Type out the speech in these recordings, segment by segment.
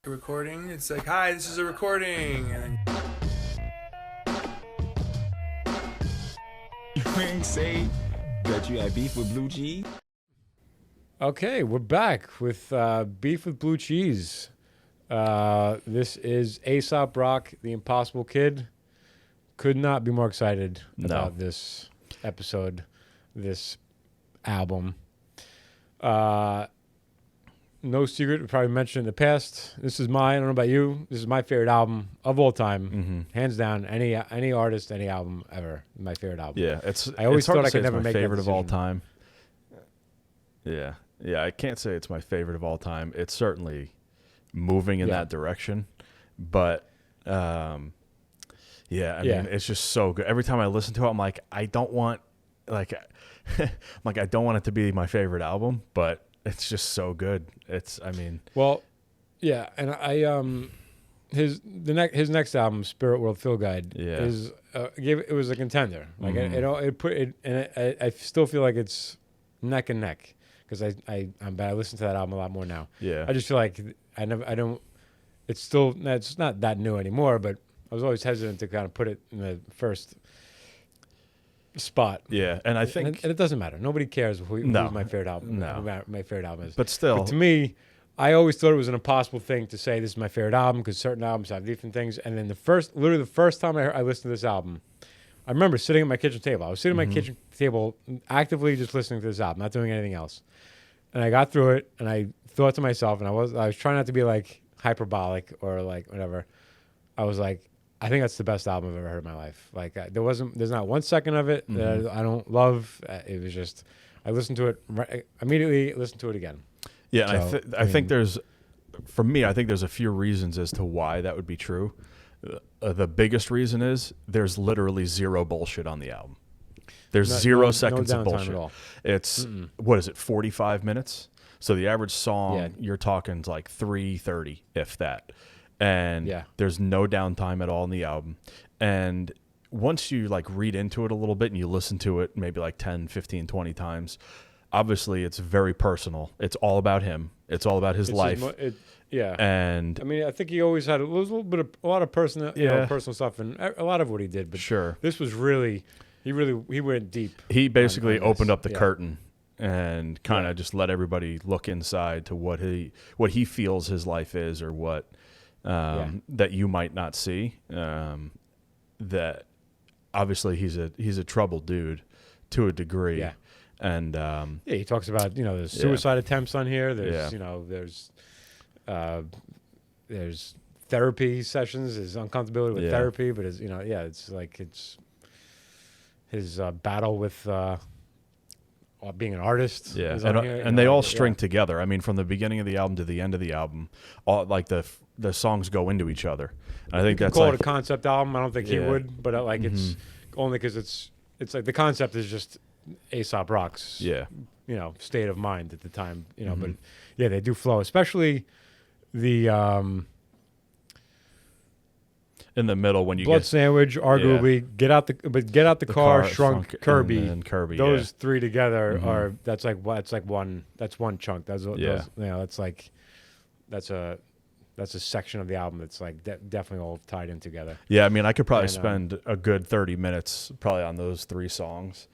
Recording. It's like, hi, this is a recording. And You ain't say that you had beef with Blue Cheese? Okay, we're back with Beef with Blue Cheese. This is Aesop Rock, the Impossible Kid. Could not be more excited about this episode, this album. No secret, we probably mentioned in the past. This is I don't know about you, this is my favorite album of all time. Hands down, any artist, any album ever. My favorite album. Yeah, I always it's hard thought to I say could never it's my make that favorite of all decision. time. Yeah, I can't say it's my favorite of all time. It's certainly moving in that direction, but I mean, it's just so good. Every time I listen to it, I'm like, I don't want I don't want it to be my favorite album, but it's just so good. Well, yeah, and his next album, Spirit World Fill Guide, is it was a contender. Like I still feel like it's neck and neck because I listen to that album a lot more now. Yeah, I just feel like it's not that new anymore, but I was always hesitant to kind of put it in the first spot. Yeah, and I think and it doesn't matter. Nobody cares who's my favorite album. No. Who my favorite album is. But still, But to me, I always thought it was an impossible thing to say this is my favorite album because certain albums have different things. And then literally the first time I listened to this album, I remember sitting at my kitchen table. I was sitting at my kitchen table actively just listening to this album, not doing anything else. And I got through it, and I thought to myself, and I was trying not to be like hyperbolic or like whatever. I was like, I think that's the best album I've ever heard in my life. Like there's not 1 second of it that I don't love. It was just, I listened to it immediately, listened to it again. Yeah, So, I think there's a few reasons as to why that would be true. The biggest reason is there's literally zero bullshit on the album. There's 0 seconds of bullshit. At all. It's what is it, 45 minutes? So the average song you're talking like 3:30, if that. And there's no downtime at all in the album. And once you like read into it a little bit and you listen to it maybe like 10, 15, 20 times, obviously it's very personal. It's all about him. It's all about his life. And I mean, I think he always had a lot of personal, personal stuff and a lot of what he did. But sure, this was really, he went deep. He basically opened up the curtain and kind of just let everybody look inside to what he feels his life is, or what that you might not see. That obviously he's a troubled dude to a degree. Yeah. And he talks about there's suicide attempts on here. There's there's therapy sessions. There's uncomfortability with therapy, but it's like it's his battle with being an artist. Yeah, and they all string together. I mean, from the beginning of the album to the end of the album, all like the songs go into each other. And I think that's call like, it a concept album. I don't think he would, but it's only because it's like the concept is just Aesop Rock's state of mind at the time. But they do flow, especially the in the middle when you Blood get Sandwich, arguably get out the car, Shrunk, Kirby, and Kirby. Those three together are that's one chunk. That's a section of the album that's like definitely all tied in together. Yeah, I mean, I could probably spend a good 30 minutes probably on those 3 songs,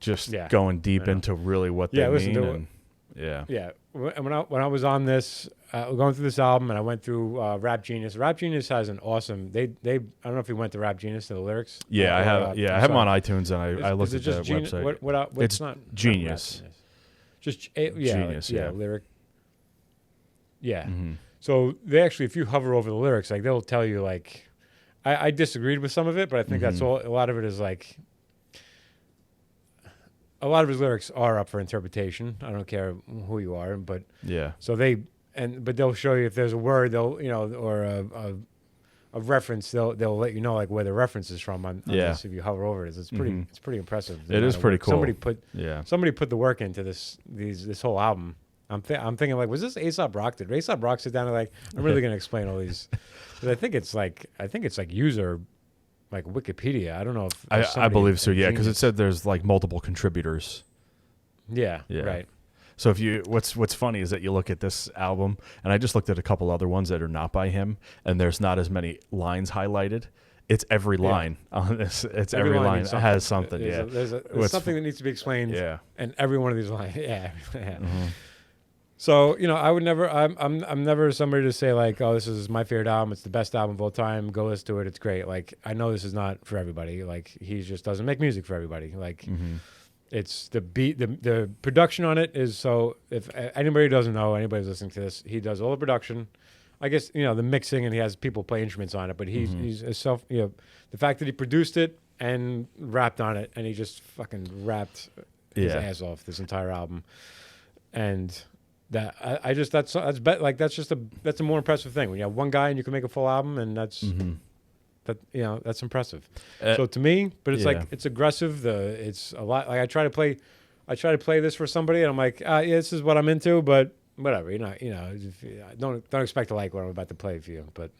just going deep into really what they mean. Yeah. When I was on this, going through this album, and I went through Rap Genius. Rap Genius has an awesome. I don't know if you went to Rap Genius to the lyrics. Yeah, I have. I have them on iTunes, and I looked at the website. What's it's not Genius. Just Genius. Lyric. Yeah. So they actually, if you hover over the lyrics, like they'll tell you like, I disagreed with some of it, but I think that's all. A lot of it is like. A lot of his lyrics are up for interpretation. I don't care who you are, but so but they'll show you if there's a word or a reference, they'll let you know like where the reference is from on this if you hover over it. It's pretty impressive. It is pretty cool. Somebody put the work into this whole album. I'm thinking like, was this Aesop Rock? Did Aesop Rock sit down and like, I'm really gonna explain all these? Because I think it's like user. Like Wikipedia. I don't know if I believe so. Yeah, because it said there's like multiple contributors. Yeah. Right. So if you what's funny is that you look at this album, and I just looked at a couple other ones that are not by him, and there's not as many lines highlighted. It's every line on this. It's every line has something. There's something that needs to be explained. Yeah. And every one of these lines. Yeah. So, I would never. I'm never somebody to say like, oh, this is my favorite album. It's the best album of all time. Go listen to it. It's great. Like, I know this is not for everybody. Like, he just doesn't make music for everybody. Like, it's the beat. The production on it is so. If anybody doesn't know, anybody's listening to this, he does all the production. I guess the mixing, and he has people play instruments on it. But he's a self. The fact that he produced it and rapped on it, and he just fucking rapped his ass off this entire album, and that that's a more impressive thing when you have one guy and you can make a full album, and that's that's impressive. So to me, but it's like it's aggressive. It's a lot. Like I try to play this for somebody, and I'm like, this is what I'm into, but. Whatever, don't expect to like what I'm about to play for you, but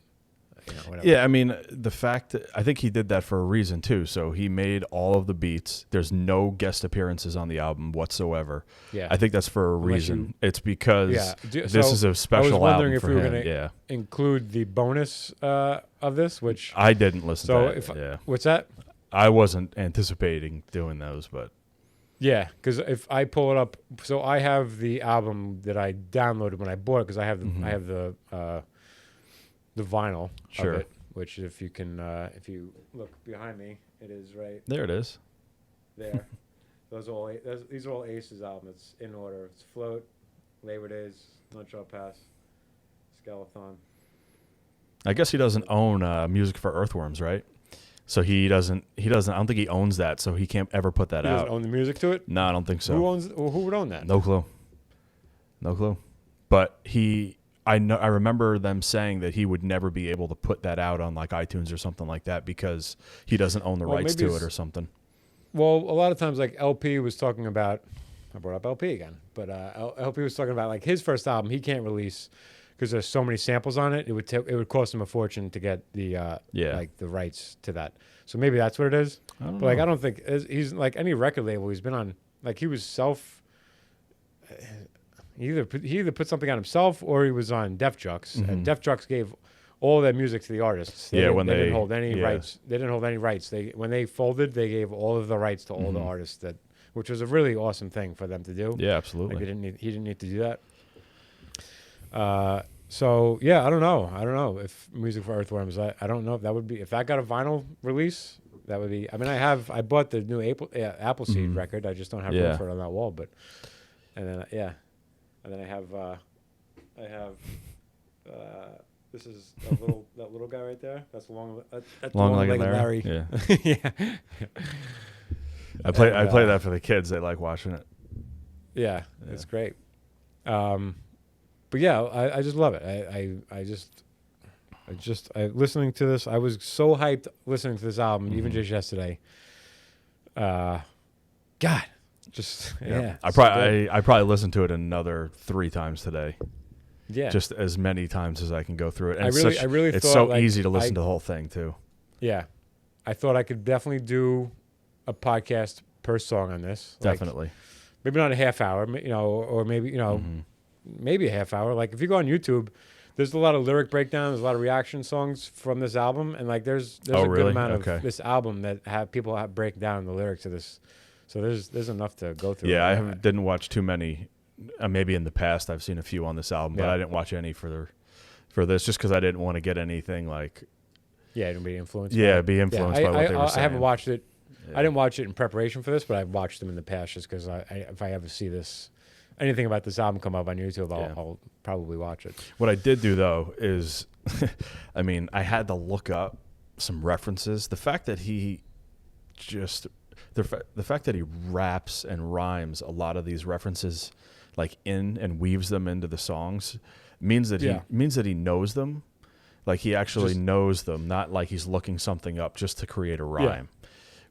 whatever. Yeah, I mean, the fact that I think he did that for a reason too. So he made all of the beats. There's no guest appearerances on the album whatsoever. Yeah, I think that's for a reason. It's because this is a special album for him. I was wondering if we were going to include the bonus of this, which I didn't listen to. What's that? I wasn't anticipating doing those, but. Yeah, because if I pull it up, so I have the album that I downloaded when I bought it because I have the vinyl of it, which if you look behind me, it is right there. It is there. These are all Ace's albums. It's in order. It's Float, Labor Days, Nutshell Pass, Skeleton. I guess he doesn't own music for Earthworms, right? So he doesn't. I don't think he owns that. So he can't ever put that out. He doesn't own the music to it? No, I don't think so. Who would own that? No clue. But I remember them saying that he would never be able to put that out on like iTunes or something like that because he doesn't own the rights to it or something. Well, a lot of times like LP was talking about. I brought up LP again, but LP was talking about like his first album he can't release. Because there's so many samples on it, it would cost him a fortune to get the like the rights to that. So maybe that's what it is. I don't think he's like any record label he's been on. Like he was he either put something on himself or he was on Def Jux, and Def Jux gave all their music to the artists. They didn't hold any rights. They didn't hold any rights. When they folded, they gave all of the rights to all the artists which was a really awesome thing for them to do. Yeah, absolutely. Like he didn't need to do that. So yeah, I don't know if music for Earthworms. I don't know if that would be if that got a vinyl release. That would be. I mean, I bought the new Appleseed record. I just don't have room for it on that wall. But and then I have this is that little guy right there. That's long-legged Larry. Yeah. Yeah. I play that for the kids. They like watching it. Yeah, it's great. But yeah, I just love it. I listening to this. I was so hyped listening to this album, even just yesterday. God, just yeah. I probably listened to it another 3 times today. Yeah, just as many times as I can go through it. And it's so easy to listen to the whole thing too. Yeah, I thought I could definitely do a podcast per song on this. Definitely. Like, maybe not a half hour, or maybe maybe a half hour. Like if you go on YouTube, there's a lot of lyric breakdowns, there's a lot of reaction songs from this album, and like there's a good amount of this album that have people break down the lyrics of this. So there's enough to go through. Yeah, didn't watch too many. Maybe in the past I've seen a few on this album, but I didn't watch any for this just because I didn't want to get anything like. Yeah, to be influenced. Yeah, be influenced by what they were saying. I haven't watched it. Yeah. I didn't watch it in preparation for this, but I've watched them in the past just because if I ever see anything about this album come up on YouTube, I'll probably watch it. What I did do though is, I mean, I had to look up some references. The fact that the fact that he raps and rhymes a lot of these references, like and weaves them into the songs, means that he knows them. Like he actually knows them, not like he's looking something up just to create a rhyme.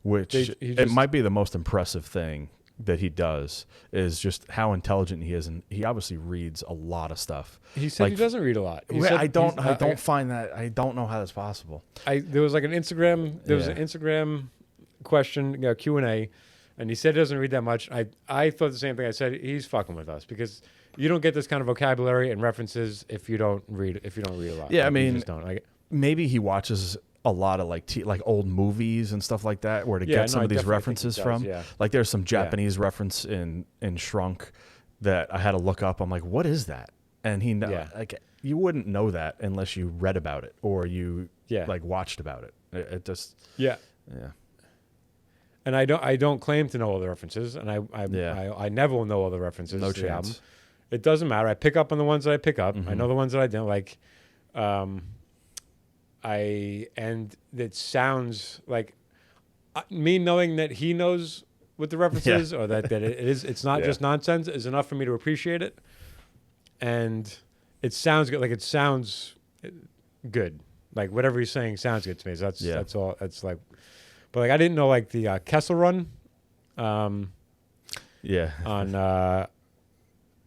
Which it might be the most impressive thing that he does is just how intelligent he is, and he obviously reads a lot of stuff. He said he doesn't read a lot. I don't find that. I don't know how that's possible. There was like an Instagram. There was an Instagram question Q&A, And he said he doesn't read that much. I thought the same thing. I said he's fucking with us because you don't get this kind of vocabulary and references if you don't read a lot. Yeah, like, I mean, you just don't. Maybe he watches a lot of like old movies and stuff like that where to get some of these references from. Yeah. Like there's some Japanese reference in Shrunk that I had to look up. I'm like, what is that? And like you wouldn't know that unless you read about it or you like watched about it. It just yeah. And I don't claim to know all the references, and I never will know all the references. No to the album. chance. It doesn't matter. I pick up on the ones that I pick up. Mm-hmm. I know the ones that I don't like. And it sounds like me knowing that he knows what the reference is, or that it's not just nonsense, is enough for me to appreciate it. And it sounds good. Like it sounds good. Like whatever he's saying sounds good to me. So that's all. That's like. But like I didn't know like the Kessel Run, on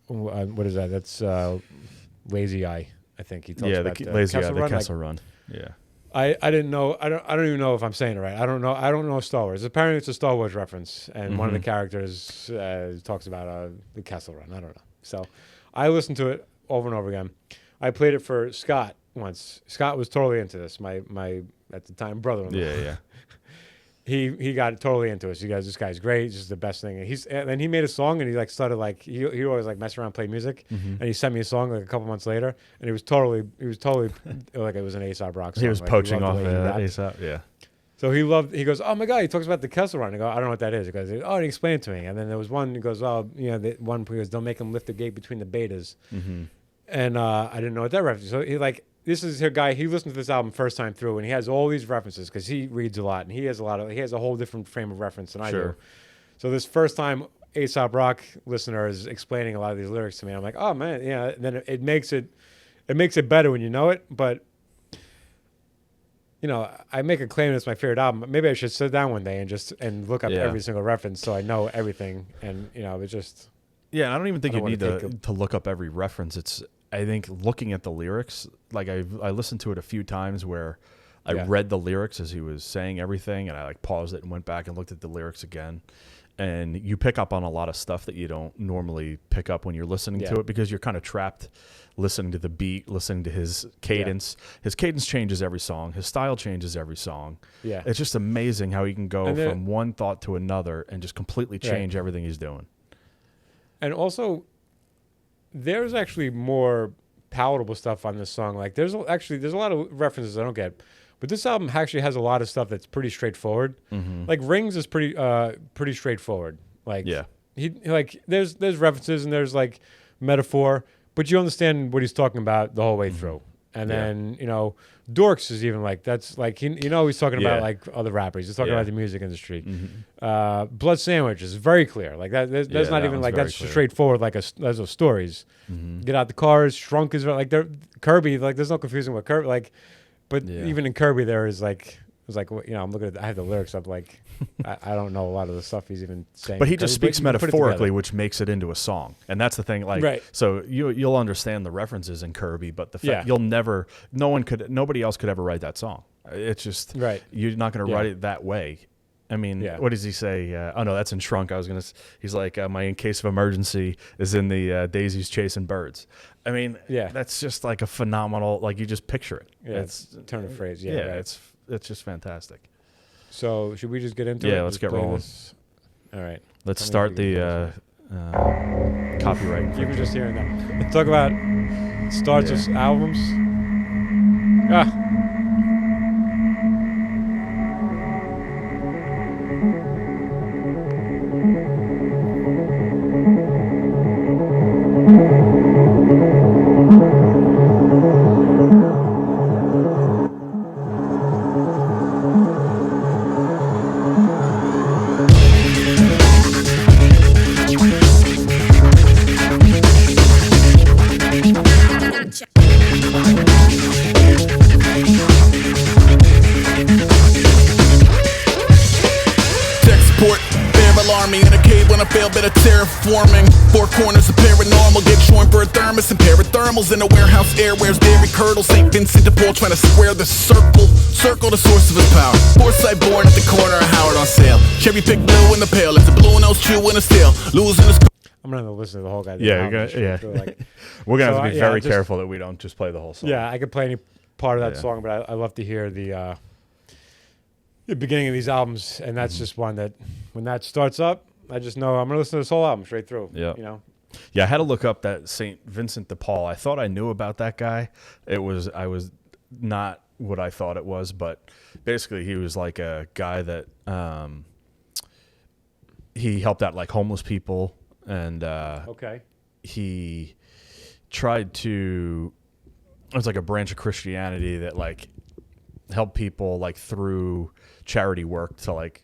what is that? That's Lazy Eye. I think he talks about the Lazy Eye, the Kessel like, Run. Yeah, I didn't know. I don't even know if I'm saying it right. I don't know Star Wars. Apparently it's a Star Wars reference, and one of the characters talks about the Kessel Run. I don't know. So I listened to it over and over again. I played it for Scott once. Scott was totally into this. My at the time brother-in-law. Yeah. He got totally into it. He goes, this guy's great. This is the best thing. And he made a song, and he like started like he always like mess around, play music. And he sent me a song like a couple months later, and he was totally like it was an Aesop Rock song. He was like, poaching off Aesop. Yeah. So he goes, oh my God, he talks about the Kessel Run. I go, I don't know what that is. He goes, oh, he explained it to me. And then there was one, he goes, oh, one, he goes, don't make him lift the gate between the betas. And I didn't know what that reference. So he like, this is a guy, he listened to this album first time through, and he has all these references because he reads a lot, and he has a whole different frame of reference than I do. So this first time Aesop Rock listener is explaining a lot of these lyrics to me, I'm like, oh man, yeah. Then it makes it better when you know it. But I make a claim it's my favorite album. Maybe I should sit down one day and look up every single reference so I know everything. And it just I don't even think you need to look up every reference. I think looking at the lyrics, like I listened to it a few times where I read the lyrics as he was saying everything, and I like paused it and went back and looked at the lyrics again. And you pick up on a lot of stuff that you don't normally pick up when you're listening to it because you're kind of trapped listening to the beat, listening to his cadence. His cadence changes every song. His style changes every song. Yeah. It's just amazing how he can go from one thought to another and just completely change everything he's doing. And also, there's actually more palatable stuff on this song. Like there's a lot of references I don't get, but this album actually has a lot of stuff that's pretty straightforward. Like Rings is pretty straightforward. Like there's references and there's like metaphor, but you understand what he's talking about the whole way through. And then Dorks is even like that's like he's talking about like other rappers. He's talking about the music industry. Blood Sandwich is very clear. Like that. That's not even like that's clear. Straightforward. Like those are stories. Get out the cars. Shrunk is like Kirby. Like there's no confusing with Kirby. Like, but even in Kirby there is like. It was like, I'm looking at. I have the lyrics up. Like, I don't know a lot of the stuff he's even saying. But he just speaks metaphorically, which makes it into a song, and that's the thing. Like, so you'll understand the references in Kirby, but the fact nobody else could ever write that song. It's just you're not going to write it that way. I mean, what does he say? Oh no, that's in Shrunk. He's like, my in case of emergency is in the daisies chasing birds. I mean, that's just like a phenomenal. Like you just picture it. Yeah, it's a turn of phrase. It's just fantastic. So should we just get into it? Yeah, let's get rolling. All right. Let's start the copyright. You were just hearing that. Talk about starts with albums. Forming four corners of paranormal, get Going for a thermos and parathermals in the warehouse air. Where's Dairy Curdle? St. Vincent de Paul trying to square the circle. Circle the source of his power. Foresight born at the corner of Howard on sale. Cherry pick blue in the pail. It's a blue nose chew in his tail. Losing his. I'm gonna listen to the whole guy. Yeah, we're gonna have to be very just careful that we don't just play the whole song. Yeah, I could play any part of that song, but I love to hear the beginning of these albums, and that's just one that when that starts up, I just know I'm gonna listen to this whole album straight through. Yeah, you know. Yeah, I had to look up that St. Vincent de Paul. I thought I knew about that guy. I was not what I thought it was, but basically he was like a guy that he helped out like homeless people, and he tried to. It was like a branch of Christianity that like helped people like through charity work to like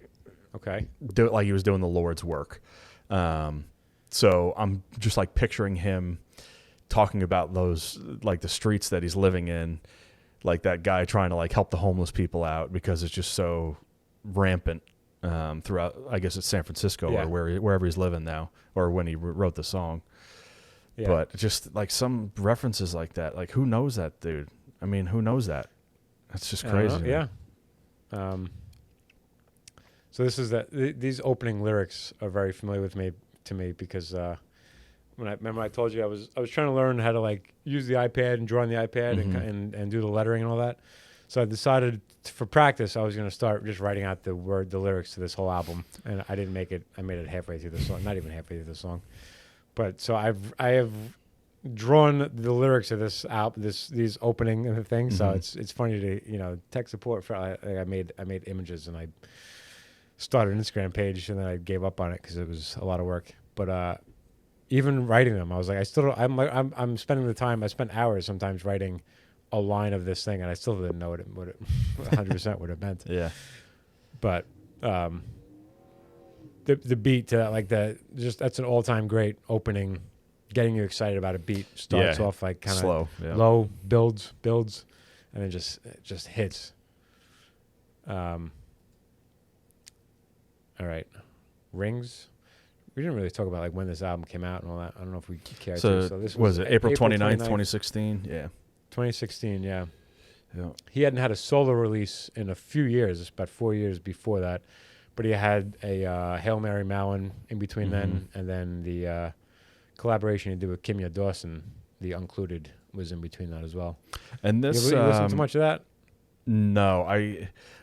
do it like he was doing the Lord's work. So I'm just like picturing him talking about those, like the streets that he's living in, like that guy trying to like help the homeless people out because it's just so rampant throughout, I guess it's San Francisco or wherever he's living now, or when he wrote the song. Yeah. But just like some references like that, like who knows that dude? I mean, who knows that? That's just crazy. Yeah. So this is these opening lyrics are very familiar to me because when I told you I was trying to learn how to like use the iPad and draw on the iPad and do the lettering and all that. So I decided for practice I was going to start just writing out the lyrics to this whole album, and I didn't make it. I made it halfway through the song, not even halfway through the song. But so I have drawn the lyrics of this album, these opening things. So it's funny to tech support for. I made images and I started an Instagram page and then I gave up on it because it was a lot of work. But even writing them, I was like, I'm spending the time. I spent hours sometimes writing a line of this thing, and I still didn't know what it 100% what it meant. Yeah. But the beat to that, like that's an all-time great opening. Getting you excited about a beat starts off like kind of slow, low, builds, and then just hits. All right, Rings. We didn't really talk about like when this album came out and all that. I don't know if we cared to. So this was it April 29th, 2016? Yeah. 2016, yeah. He hadn't had a solo release in a few years, about 4 years before that. But he had a Hail Mary Mallon in between then, and then the collaboration he did with Kimya Dawson, the Uncluded, was in between that as well. And this, you listen to much of that? No,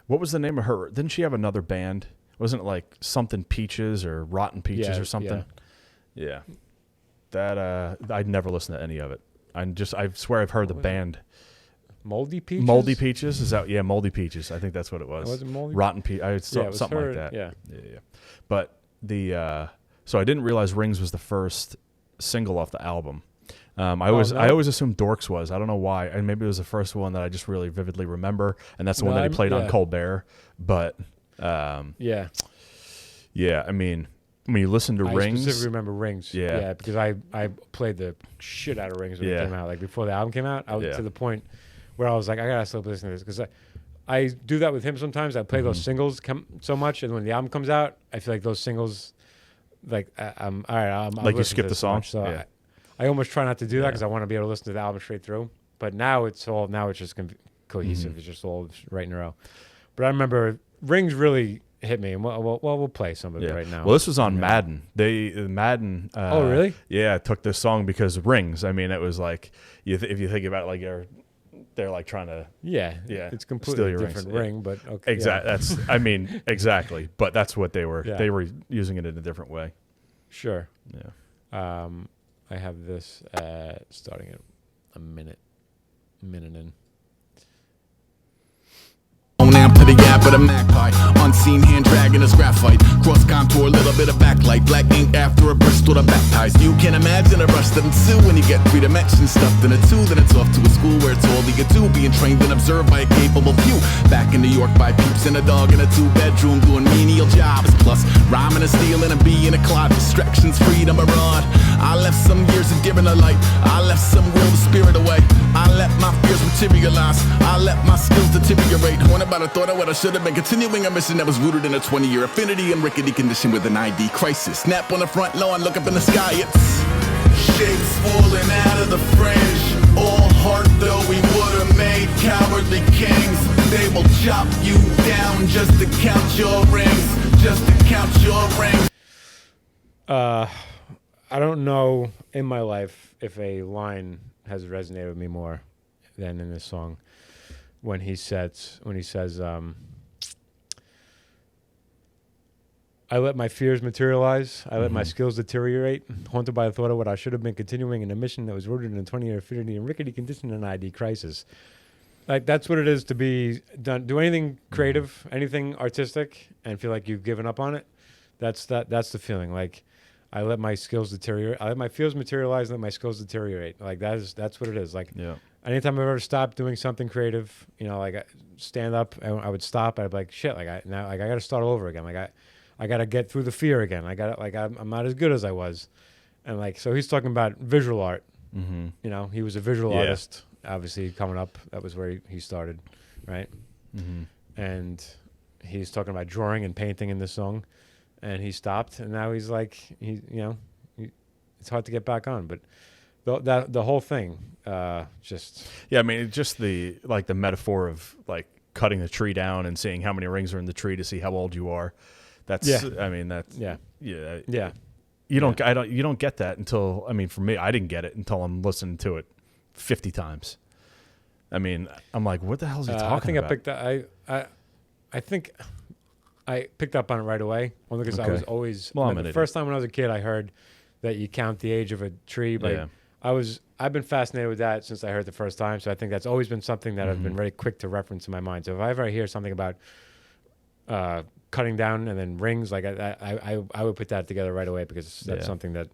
what was the name of her? Didn't she have another band? Wasn't it like something Peaches or Rotten Peaches or something? Yeah. That I'd never listened to any of it. I swear I've heard the band. Moldy Peaches? Moldy Peaches? Is that Moldy Peaches. I think that's what it was. Was it Moldy? Rotten Peaches. Something like that. Yeah. But so I didn't realize Rings was the first single off the album. I always assumed Dorks was. I don't know why. And maybe it was the first one that I just really vividly remember, and that's the one that he played on Colbert. But I mean, when you listen to Rings, I specifically remember Rings. Yeah, because I played the shit out of Rings when it came out. Like before the album came out, I was to the point where I was like, I gotta stop listening to this because I do that with him sometimes. I play those singles so much, and when the album comes out, I feel like those singles, like I'm all right. I'm like you skip the song. So I almost try not to do that because I want to be able to listen to the album straight through. But now it's just cohesive. It's just all right in a row. But I remember Rings really hit me, and we'll play some of it right now. Well, this was on Madden. Madden. Oh, really? Yeah, took this song because of Rings. I mean, it was like if you think about it, like they're like trying to it's completely different ring, but okay. Exactly. That's exactly. But that's what they were. They were using it in a different way. Sure. Yeah. I have this starting at a minute in. Amp to the yap of the magpie. Unseen hand dragging his graphite. Cross contour, little bit of backlight. Black ink after a Bristol to baptize. You can imagine a rush that ensue when you get 3 dimensions stuffed in a 2. Then it's off to a school where it's all you do. Being trained and observed by a capable few. Back in New York by peeps and a dog in a 2-bedroom doing menial jobs. Plus rhyming and stealing and being a clod. Distractions, freedom, a rod. I left some years of giving a light. I left some will the spirit away. I let my fears materialize. I let my skills deteriorate. One about a thought of what I should have been. Continuing a mission that was rooted in a 20-year affinity and rickety condition with an ID crisis. Snap on the front lawn, look up in the sky. It's Shapes falling out of the fringe. All heart though we would've made cowardly kings. They will chop you down just to count your rings. Just to count your rings. I don't know in my life if a line has resonated with me more than in this song when he says I let my fears materialize. I let my skills deteriorate. Haunted by the thought of what I should have been continuing in a mission that was rooted in a 20-year affinity and rickety condition and ID crisis. Like, that's what it is to be done. Do anything creative, anything artistic, and feel like you've given up on it. That's the feeling. Like, I let my skills deteriorate. I let my fears materialize and let my skills deteriorate. Like, that's what it is. Like, anytime I've ever stopped doing something creative, you know, like stand up, and I would stop. I'd be like, shit. Like, I got to start all over again. Like, I got to get through the fear again. I'm not as good as I was. And like, so he's talking about visual art. Mm-hmm. You know, he was a visual artist, obviously coming up. That was where he started, right? Mm-hmm. And he's talking about drawing and painting in this song, and he stopped, and now he's like, it's hard to get back on. But the whole thing, just I mean, it's just the metaphor of like cutting the tree down and seeing how many rings are in the tree to see how old you are. That's I mean that's you don't get that until, I mean, for me, I didn't get it until I'm listening to it 50 times. I mean, I'm like, what the hell is he talking about? I think I picked up on it right away. Only because I was always the first time when I was a kid, I heard that you count the age of a tree. But I've been fascinated with that since I heard it the first time. So I think that's always been something that I've been very quick to reference in my mind. So if I ever hear something about cutting down and then rings, like I would put that together right away because that's something that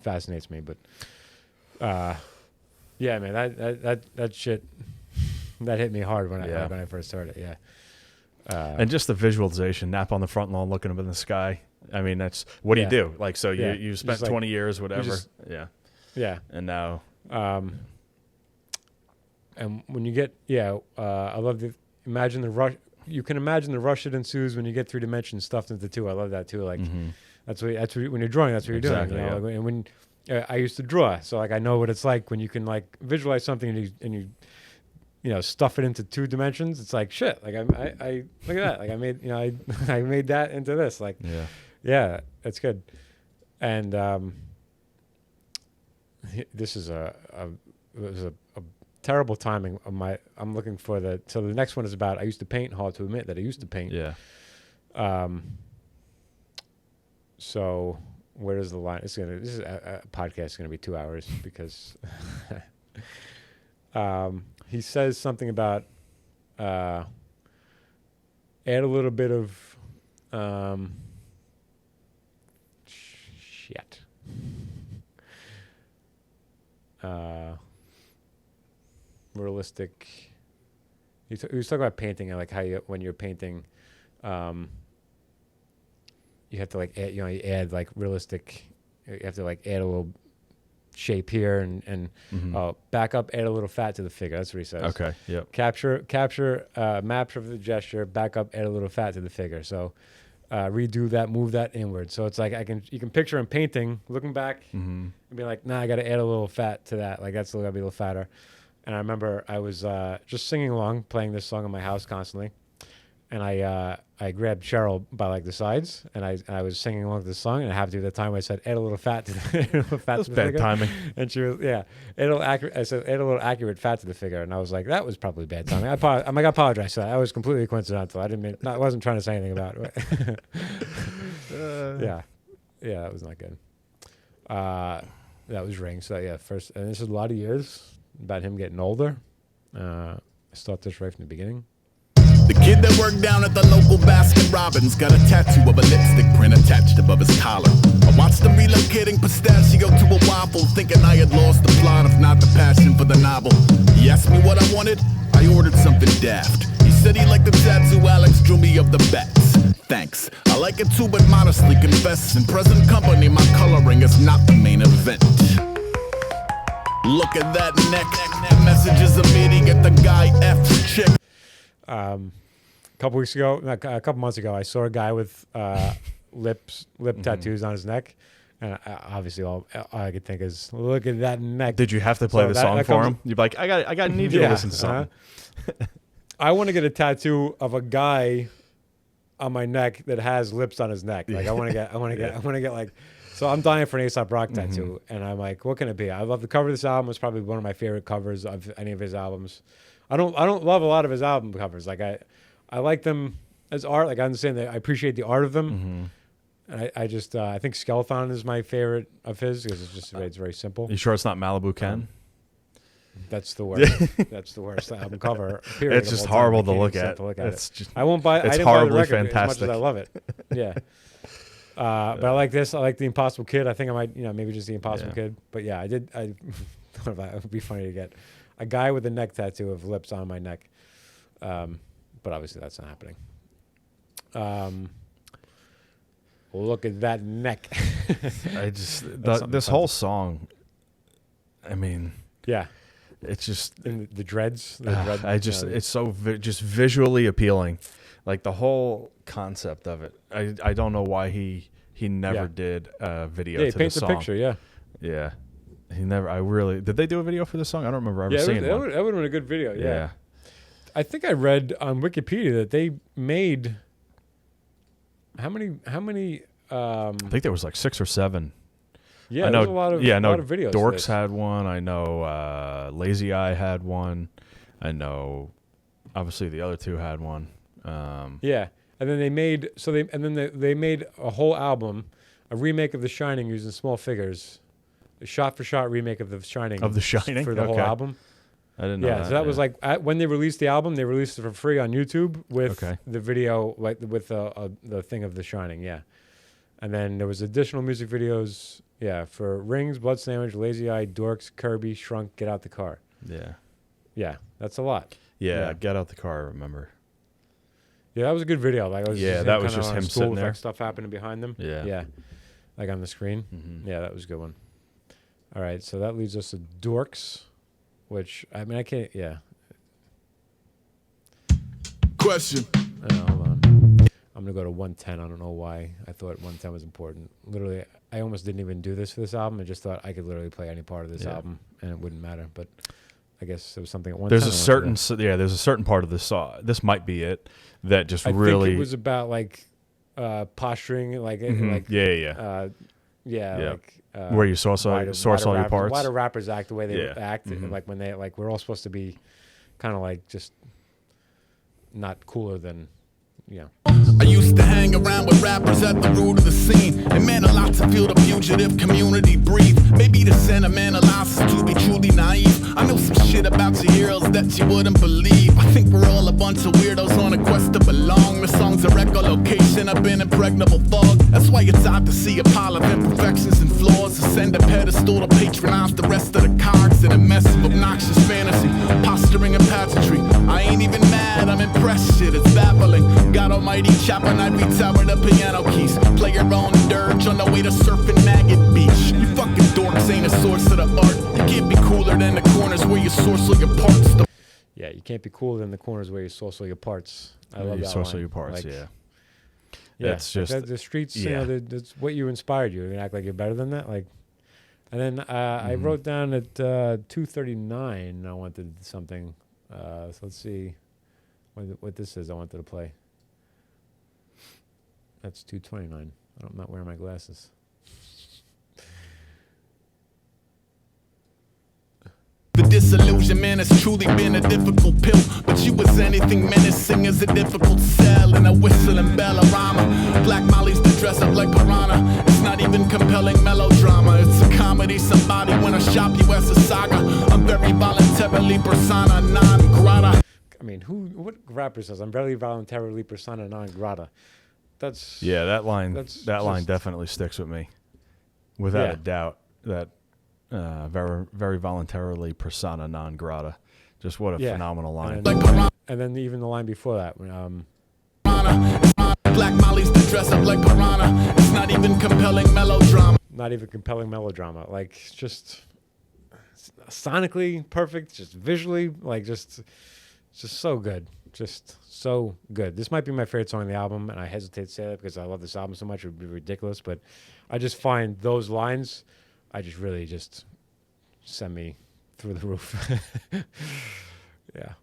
fascinates me. But man, that shit that hit me hard when I first heard it. And just the visualization, nap on the front lawn looking up in the sky. I mean, that's what do you do? Like, so you spent 20 years, whatever. And now and when you get I love imagine the rush. You can imagine the rush that ensues when you get 3 dimensions stuffed into 2. I love that too. Like that's what when you're drawing, that's what you're doing. You know? And when I used to draw, so like I know what it's like when you can like visualize something and you stuff it into 2 dimensions. It's like shit. Like I look at that. Like I made I made that into this. Like that's good. And this is a terrible timing of my. I'm looking for the next one is about. I used to paint. Hard to admit that I used to paint. So where is the line? This is a podcast is gonna be 2 hours because he says something about add a little bit of shit. Realistic. He was talking about painting and like how when you're painting, you have to like add, you add like realistic. You have to like add a little shape here and back up, add a little fat to the figure. That's what he says. Okay. Yep. Capture map of the gesture, back up, add a little fat to the figure. So redo that, move that inward. So it's like you can picture him painting, looking back, and be like, nah, I got to add a little fat to that. Like that's got to be a little fatter. And I remember I was just singing along, playing this song in my house constantly, and I grabbed Cheryl by like the sides, and I was singing along to the song, and I happened to the time I said add a little fat to the That's bad timing. And she was add a little accurate. I said add a little accurate fat to the figure, and I was like that was probably bad timing. I apologize for that. I was completely coincidental. I wasn't trying to say anything about it. That was not good. That was Ring. So first, and this is a lot of years. About him getting older. I start this right from the beginning. The kid that worked down at the local Baskin Robbins got a tattoo of a lipstick print attached above his collar. I watched him relocating pistachio to a waffle, thinking I had lost the plot, if not the passion for the novel. He asked me what I wanted. I ordered something daft. He said he liked the tattoo Alex drew me of the bats. Thanks. I like it too, but modestly confess, in present company, my coloring is not the main event. Look at that neck. Messages immediate. The guy F's chick. A couple months ago, I saw a guy with lip tattoos on his neck, And obviously, all I could think is, look at that neck. Did you have to play the song for him? You'd be like, I got need you to listen to something. I want to get a tattoo of a guy on my neck that has lips on his neck. Like I want to get like. So I'm dying for an Aesop Rock tattoo, and I'm like, what can it be? I love the cover of this album. It's probably one of my favorite covers of any of his albums. I don't love a lot of his album covers. Like I like them as art. Like I understand that I appreciate the art of them. And I just I think Skeleton is my favorite of his because it's very simple. You sure it's not Malibu Ken? That's the worst. That's the worst album cover. Period, it's just horrible to look at. It's just, I won't buy. It's I didn't horribly buy the record fantastic. as much as I love it. Yeah. But I like this. I like the Impossible Kid. I think I might, maybe just the Impossible Kid. But yeah, I did. I thought it would be funny to get a guy with a neck tattoo of lips on my neck. But obviously that's not happening. Look at that neck. I just this whole song. I mean, yeah, it's just in the dreads. It's so just visually appealing. Like the whole concept of it, I don't know why he never did a video to the song. Yeah, paint the picture, yeah. He never. Did they do a video for this song? I don't remember ever seeing one. That would have been a good video. Yeah. I think I read on Wikipedia that they made how many? I think there was like 6 or 7. Yeah, I know. There's a lot of videos. Dorks had one. I know Lazy Eye had one. I know. Obviously, the other two had one. Yeah, and then they made they made a whole album, a remake of The Shining using small figures, a shot-for-shot remake of The Shining. Of The Shining for the whole album. I didn't know. Yeah, so that was like when they released the album, they released it for free on YouTube with the video, like with the thing of The Shining. Yeah, and then there was additional music videos. Yeah, for Rings, Blood Sandwich, Lazy Eye, Dorks, Kirby, Shrunk, Get Out the Car. Yeah, that's a lot. Yeah, Get Out the Car. I remember. Yeah, that was a good video. Like, that was just him sitting there. Stuff happening behind them. Yeah, like on the screen. Yeah, that was a good one. All right, so that leads us to Dorks, which I mean I can't. Yeah. Question. Hold on. I'm gonna go to 110. I don't know why. I thought 110 was important. Literally, I almost didn't even do this for this album. I just thought I could literally play any part of this album and it wouldn't matter. But I guess it was something at 110. There's a certain part of this song. This might be it. That just I really. think it was about like posturing, like like where you source all your parts. Why do rappers act the way they act? Like when they we're all supposed to be kind of like just not cooler than. I used to hang around with rappers at the root of the scene. It meant a lot to feel the fugitive community breathe. Maybe the sentimentalized to be truly naive. I know some shit about your heroes that you wouldn't believe. I think we're all a bunch of weirdos on a quest to belong. The song's a echolocation of an impregnable fog. That's why it's odd to see a pile of imperfections and flaws. Ascend a pedestal to patronize the rest of the cards in a mess of obnoxious fantasy, posturing and pageantry. I ain't even mad, I'm impressed, shit, it's baffling. God almighty, chopper night, we tower the piano keys. Play your own dirge on the way to surfing Maggot Beach. You fucking dorks ain't a source of the art. You can't be cooler than the corners where you source all your parts. Yeah, you can't be cooler than the corners where you source all your parts. I love that source all line. your parts, like, yeah. That's just the streets. That's what you inspired you. You act like you're better than that. Like, and then I wrote down at 2:39. I wanted something. So let's see what this is. I wanted to play. That's 2:29. I'm not wearing my glasses. The disillusionment has truly been a difficult pill, but you was anything menacing as a difficult sell in a whistling Bellarama. Black Molly's to dress up like piranha. It's not even compelling melodrama. It's a comedy. Somebody wanna shop you as a saga. I'm very voluntarily persona non grata. I mean, what rapper says I'm very voluntarily persona non grata? That's that line. That line definitely sticks with me, without a doubt. That very, very voluntarily persona non grata. Just what a phenomenal line. And then even the line before that. Black Molly's to dress up like piranha. It's not even compelling melodrama. Not even compelling melodrama. Like just sonically perfect. Just visually, like just It's just so good. Just so good. This might be my favorite song on the album, and I hesitate to say that because I love this album so much. It would be ridiculous, but I just find those lines, I just really just send me through the roof. Yeah.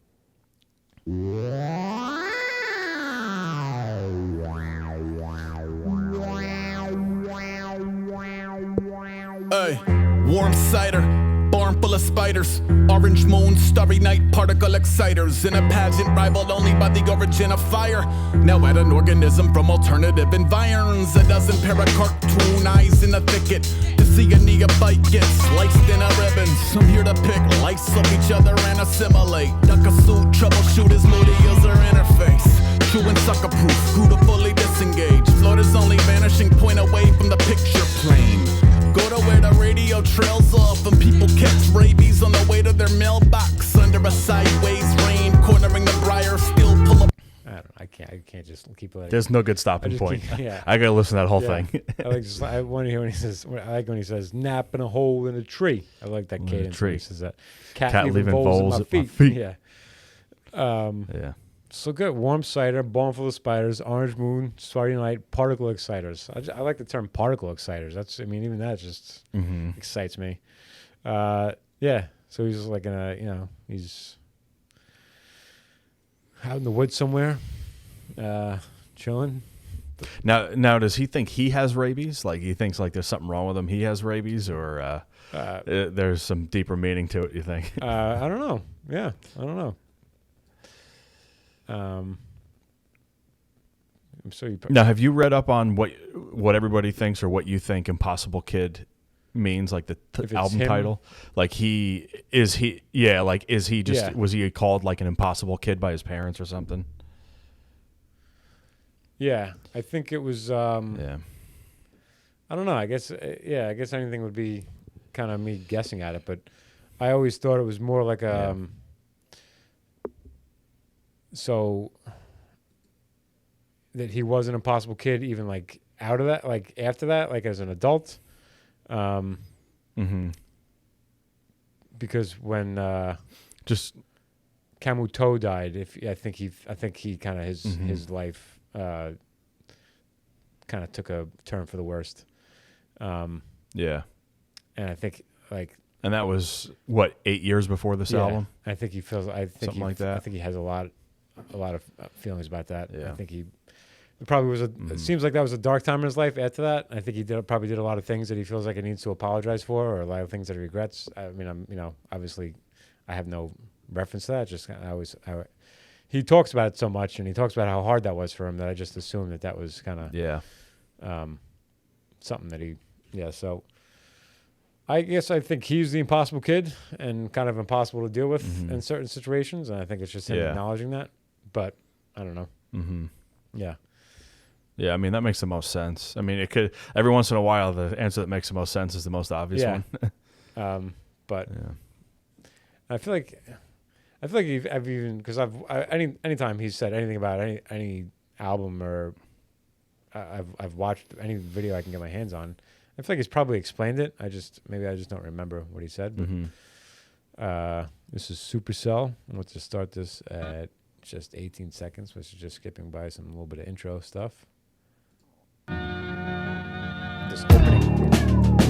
Hey, warm cider, barn full of spiders, orange moon, starry night, particle exciters, in a pageant rivaled only by the origin of fire. Now add an organism from alternative environs, a dozen pair of cartoon eyes in the thicket to see a neophyte get sliced in a ribbon. I'm here to pick lights off each other and assimilate. Duck a suit, troubleshoot as moody user interface. True and sucker proof, who to fully disengage. Floaters only vanishing point away from the picture plane. Go to where the radio trails off and people catch rabies on the way to their mailbox under a sideways rain, cornering the briar, still pull up. I don't know. I can't just keep letting. There's no good stopping point. Yeah. I gotta listen to that whole thing. I want to hear when he says. I like when he says "nap in a hole in a tree." I like that cadence. When he says that. Cat leaving voles at my feet. Yeah. Yeah. So good. Warm cider, barn full of spiders, orange moon, starry night, particle exciters. I like the term particle exciters. Even that just excites me. Yeah. So he's like he's out in the woods somewhere, chilling. Now, does he think he has rabies? Like he thinks like there's something wrong with him. He has rabies, or there's some deeper meaning to it. You think? I don't know. Yeah, I don't know. I'm sure you. Now, have you read up on what everybody thinks or what you think "Impossible Kid" means? Like the album title. Like is he just was he called like an impossible kid by his parents or something? Yeah, I think it was. Yeah. I don't know. I guess anything would be kind of me guessing at it, but I always thought it was more like a. Yeah. So that he was an impossible kid, even like out of that, like after that, like as an adult. Because when just Camuto died, I think he kind of his life kind of took a turn for the worst. Yeah, and I think and that was what 8 years before this album. I think he feels. Something like that. I think he has a lot of feelings about that. Yeah. I think it probably was it seems like that was a dark time in his life after that. I think he probably did a lot of things that he feels like he needs to apologize for, or a lot of things that he regrets. I mean, obviously I have no reference to that. Just he talks about it so much, and he talks about how hard that was for him, that I just assumed that was kind of something that he so I guess I think he's the impossible kid and kind of impossible to deal with in certain situations, and I think it's just him acknowledging that. But I don't know. Yeah. Yeah, I mean, that makes the most sense. I mean, it could every once in a while the answer that makes the most sense is the most obvious one. But I feel like I've even because anytime he's said anything about any album or I've watched any video I can get my hands on, I feel like he's probably explained it. I just don't remember what he said. But this is Supercell. I'm going to start this at just 18 seconds, which is just skipping by some little bit of intro stuff. Just opening.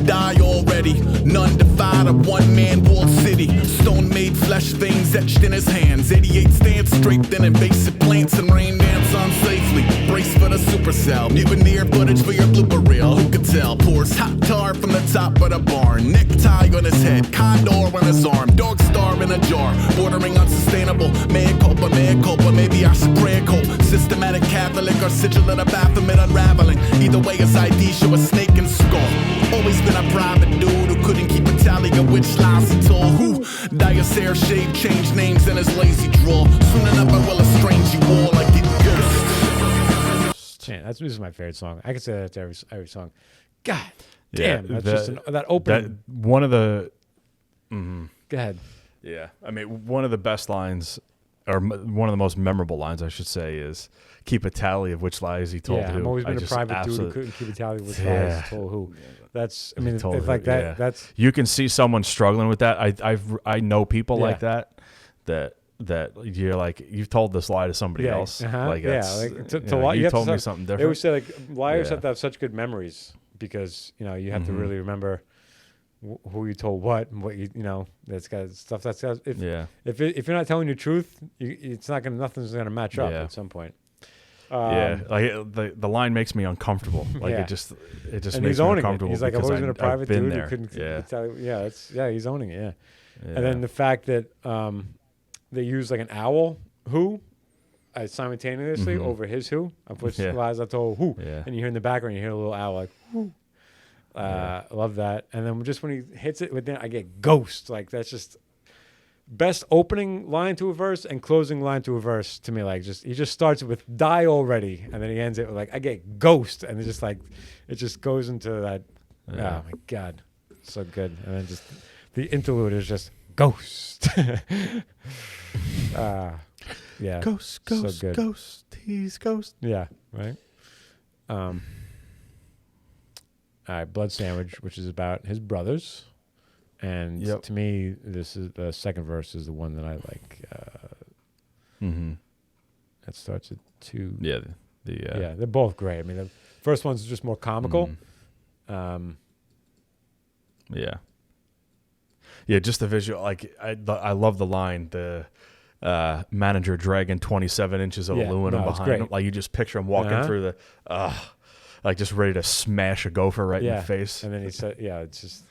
Die already, none defied a one-man walled city. Stone-made flesh veins etched in his hands. 88 stands straight, then invasive plants and rain dance unsafely. Brace for the supercell, mutineer footage for your blooper reel. Who could tell? Pours hot tar from the top of the barn. Necktie on his head, condor on his arm. Dog star in a jar, bordering unsustainable. Mea culpa, maybe I should pray a cope. Systematic Catholic or sigil at a Baphomet unraveling. Either way, his ID show a snake and skull. Always been a private dude who couldn't keep a tally of which lies he told. Who? Dye his hair, shave, change names in his lazy drawl. Soon enough I will estrange you all like it ghosts. Man, this is my favorite song. I can say that to every song. God damn, that's just that opening. One of the... Go ahead. Yeah, I mean, one of the best lines, or one of the most memorable lines, I should say, is keep a tally of which lies he told who. I've always been a private dude who couldn't keep a tally of which lies he told who. That's, I mean, it's like that. That's you can see someone struggling with that. I know people like that that you're like, you've told this lie to somebody else. Like, to lie, you told me something different. They always say like liars have to have such good memories because you have to really remember who you told what and what you know. That's got stuff that's got. If you're not telling the truth, nothing's gonna match up at some point. Like the line makes me uncomfortable. Like it just and makes me uncomfortable. He's like, I've always been a private dude there. who couldn't tell you. He's owning it. Yeah. And then the fact that they use like an owl who simultaneously over his who. I put lies I told who, and you hear in the background you hear a little owl like who. I love that. And then just when he hits it with that, I get ghost. Like that's just best opening line to a verse and closing line to a verse to me. Like he just starts it with die already, and then he ends it with like I get ghost, and it's just like it just goes into that. Oh my god, so good. And then just the interlude is just ghost. Ghost, so good. Ghost. He's ghost. Yeah, right. All right, Blood Sandwich, which is about his brothers. And to me, this is the second verse is the one that I like. That starts at 2. Yeah, they're both great. I mean, the first one's just more comical. Just the visual. Like I love the line. The manager dragging 27 inches of aluminum behind him. Like you just picture him walking through the, like just ready to smash a gopher right in the face. And then he said, it's just.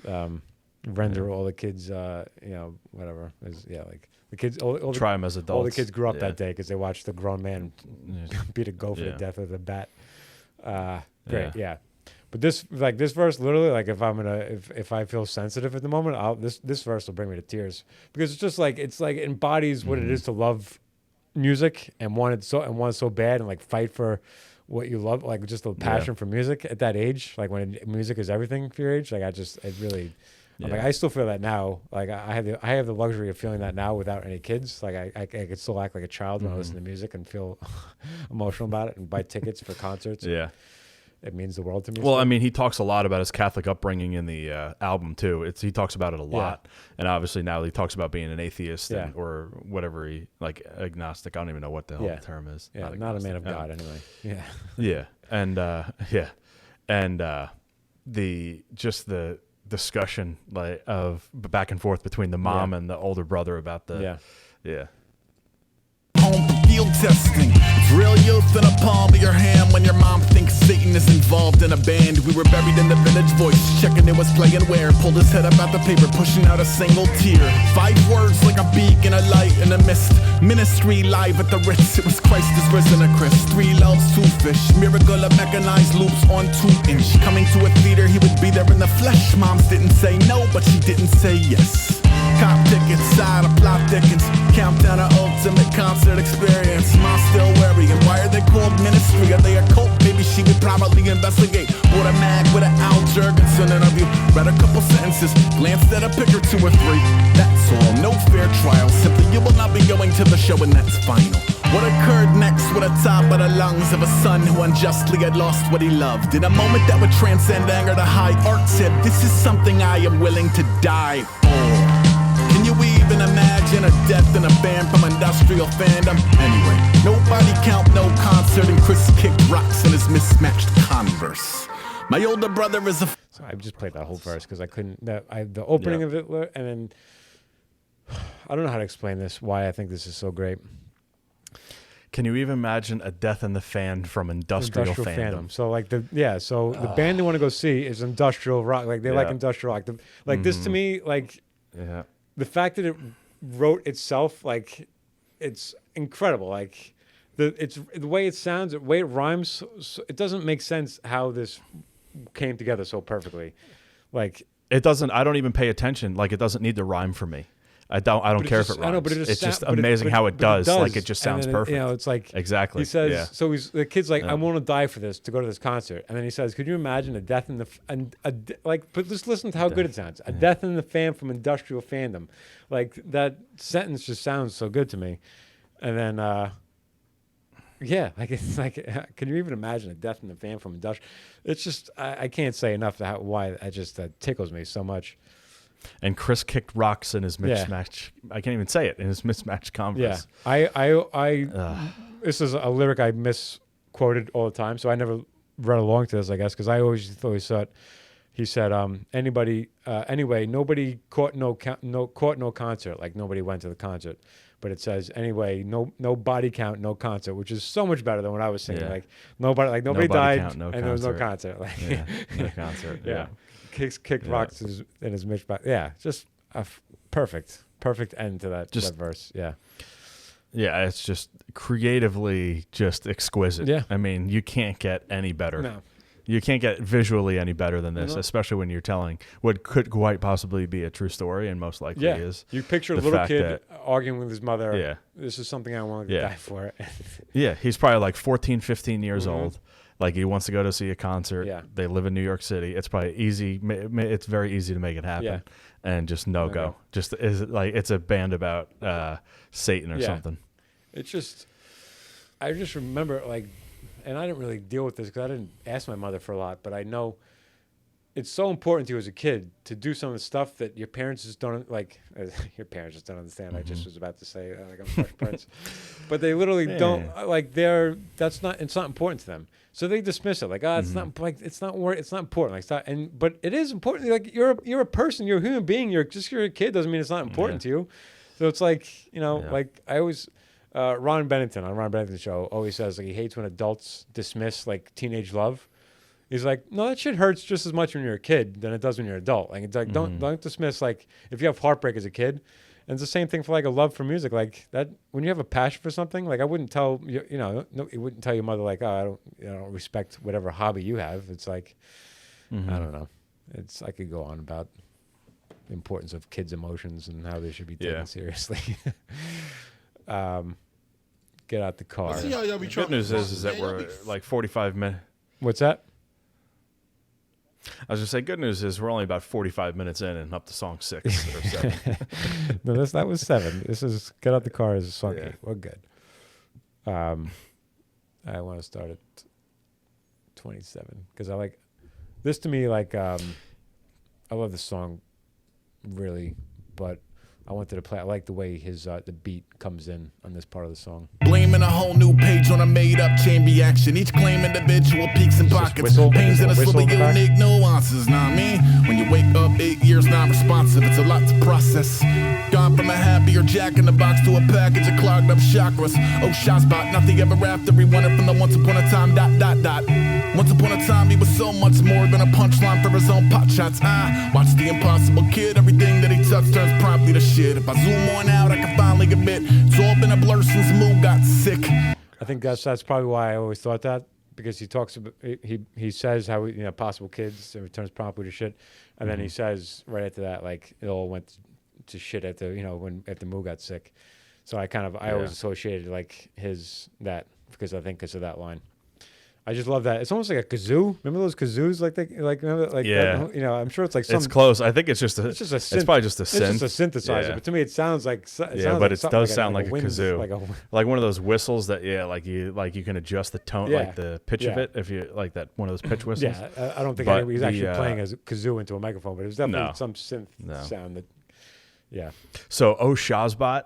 Render all the kids, whatever. Like the kids. Try them as adults. All the kids grew up that day because they watched the grown man beat a gopher to death with a bat. Great, But this verse, literally, like if I feel sensitive at the moment, this verse will bring me to tears because it's just like it embodies what it is to love music and want it so bad and like fight for what you love, like just the passion for music at that age, like when music is everything for your age. Like it really. Yeah. Like I still feel that now. Like I have the luxury of feeling that now without any kids. Like I could still act like a child when I listen to music and feel emotional about it and buy tickets for concerts. Yeah, it means the world to me. Well, I mean, he talks a lot about his Catholic upbringing in the album too. He talks about it a lot, and obviously now he talks about being an atheist or whatever agnostic. I don't even know what the hell the term is. Yeah, not a man of God anyway. Yeah, yeah, and the discussion of back and forth between the mom and the older brother about the home for field testing. It's real youth in a palm of your hand when your mom thinks Satan is involved in a band. We were buried in the village voice, checking it was playing where. Pulled his head up out the paper, pushing out a single tear. 5 words like a beacon, a light in the mist. Ministry live at the Ritz. It was Christ is risen a Chris. 3 loaves, 2 fish. Miracle of mechanized loops on 2-inch. Coming to a theater, he would be there in the flesh. Moms didn't say no, but she didn't say yes. Cop tickets, side of plot thickens. Countdown to ultimate concert experience. Mom still worrying, why are they called ministry? Are they a cult? Maybe she would probably investigate. Bought a mag with an Al Jurgensen interview. Read a couple sentences, glanced at a pic or 2 or 3. That's all, no fair trial. Simply you will not be going to the show and that's final. What occurred next with the top of the lungs of a son who unjustly had lost what he loved? In a moment that would transcend anger, the high art said, this is something I am willing to die for. Can you even imagine a death in a band from industrial fandom? Anyway, nobody count no concert and Chris kicked rocks in his mismatched Converse. My older brother is a... So I just played that whole verse because I couldn't... The opening of it, and then... I don't know how to explain this, why I think this is so great. Can you even imagine a death in the fan from industrial fandom? So like the band they want to go see is industrial rock. Like they like industrial rock. This to me, like the fact that it wrote itself, like it's incredible. Like the way it sounds, the way it rhymes, so it doesn't make sense how this came together so perfectly. Like it doesn't. I don't even pay attention. Like it doesn't need to rhyme for me. I don't care if it rhymes. I know, but it's just amazing how it does. Like it just sounds perfect. It's like exactly. He says so. The kid's like, I want to die for this to go to this concert, and then he says, "Could you imagine a death in the But just listen to how good it sounds. A death in the fan from industrial fandom, like that sentence just sounds so good to me, and then it's like, can you even imagine a death in the fan from industrial? It's just I can't say enough why that tickles me so much. And Chris kicked rocks in his mismatch. I can't even say it, in his mismatched Converse. Yeah. This is a lyric I misquoted all the time, so I never read along to this, I guess, because I always thought he said, anyway, nobody caught no concert, like nobody went to the concert. But it says, anyway, no body count, no concert, which is so much better than what I was saying. Yeah. Like nobody died, count, no and concert. there was no concert. Like, Yeah, no concert. yeah. Kicked rocks in his Mitch. Yeah, just a perfect end to that verse. Yeah. Yeah, it's just creatively just exquisite. Yeah. I mean, you can't get any better. No. You can't get visually any better than this, especially when you're telling what could quite possibly be a true story, and most likely is. You picture a little kid arguing with his mother. Yeah. This is something I want to die for. Yeah, he's probably like 14, 15 years old. Like he wants to go to see a concert. Yeah. They live in New York City. It's probably easy. It's very easy to make it happen. Yeah. And just no go. Just is like it's a band about Satan or something. It's just, I just remember like. And I didn't really deal with this because I didn't ask my mother for a lot, but I know it's so important to you as a kid to do some of the stuff that your parents just don't like. Your parents just don't understand. I just was about to say like I'm Fresh Prince, but they literally don't like. It's not important to them, so they dismiss it like it's not like it's not important like but it is important. Like you're a person, you're a human being. You're a kid doesn't mean it's not important to you. So it's like like I always. Ron Bennington on Ron Bennington's show always says like he hates when adults dismiss like teenage love. He's like, no, that shit hurts just as much when you're a kid than it does when you're an adult. Like it's like don't dismiss like if you have heartbreak as a kid, and it's the same thing for like a love for music. Like that when you have a passion for something, like I wouldn't tell you you wouldn't tell your mother like I don't respect whatever hobby you have. It's like I don't know. I could go on about the importance of kids' emotions and how they should be taken seriously. Get out the car. See how y'all be The good news is that we're like 45 minutes. What's that? I was going to say, good news is we're only about 45 minutes in and up to song 6 or 7. No, that was 7. This is Get Out the Car is song 8. We're good. I want to start at 27 because I like this to me. Like I love this song really, but I wanted to play. I like the way his the beat comes in on this part of the song. Blaming a whole new page on a made-up chain reaction. Each claim individual peaks and pockets. Pains in a slip of unique nuances. Nah, I mean, when you wake up 8 years non-responsive, it's a lot to process. Gone from a happier jack in the box to a package of clogged up chakras. Oh, shot spot, nothing ever after. We wanted from the once upon a time. ... Once upon a time, he was so much more than a punchline for his own pot shots. Watch the impossible kid. Everything that he touched turns promptly to shit. If I zoom on out, I can finally admit it's all been a blur since Moo got sick. I think that's probably why I always thought that, because he talks about he says how possible kids, it returns promptly to shit, and then he says right after that like it all went to shit after after Moo got sick. So I always associated like because of that line. I just love that. It's almost like a kazoo. Remember those kazoos? I'm sure it's like some. It's close. I think it's just a. It's just a synth. It's probably just a synth. It's just a synthesizer. Yeah. But to me, it sounds like. It does sound like a kazoo. Like one of those whistles that you can adjust the tone, like the pitch of it, if you like that one of those pitch whistles. Yeah, I don't think anybody's actually playing a kazoo into a microphone, but it was definitely some synth sound that. Yeah. So Shazbot,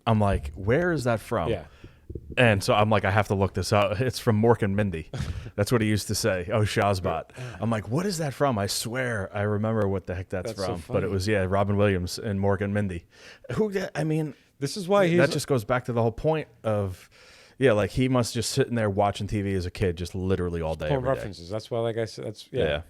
I'm like, where is that from? Yeah. And so I'm like, I have to look this up. It's from Mork and Mindy. That's what he used to say. Oh, Shazbot. I'm like, what is that from? I swear I remember what the heck that's from. So but it was, Robin Williams and Mork and Mindy. This is why that just goes back to the whole point of, like he must just sitting there watching TV as a kid, just literally all day. Every references. Day. That's why, like I said,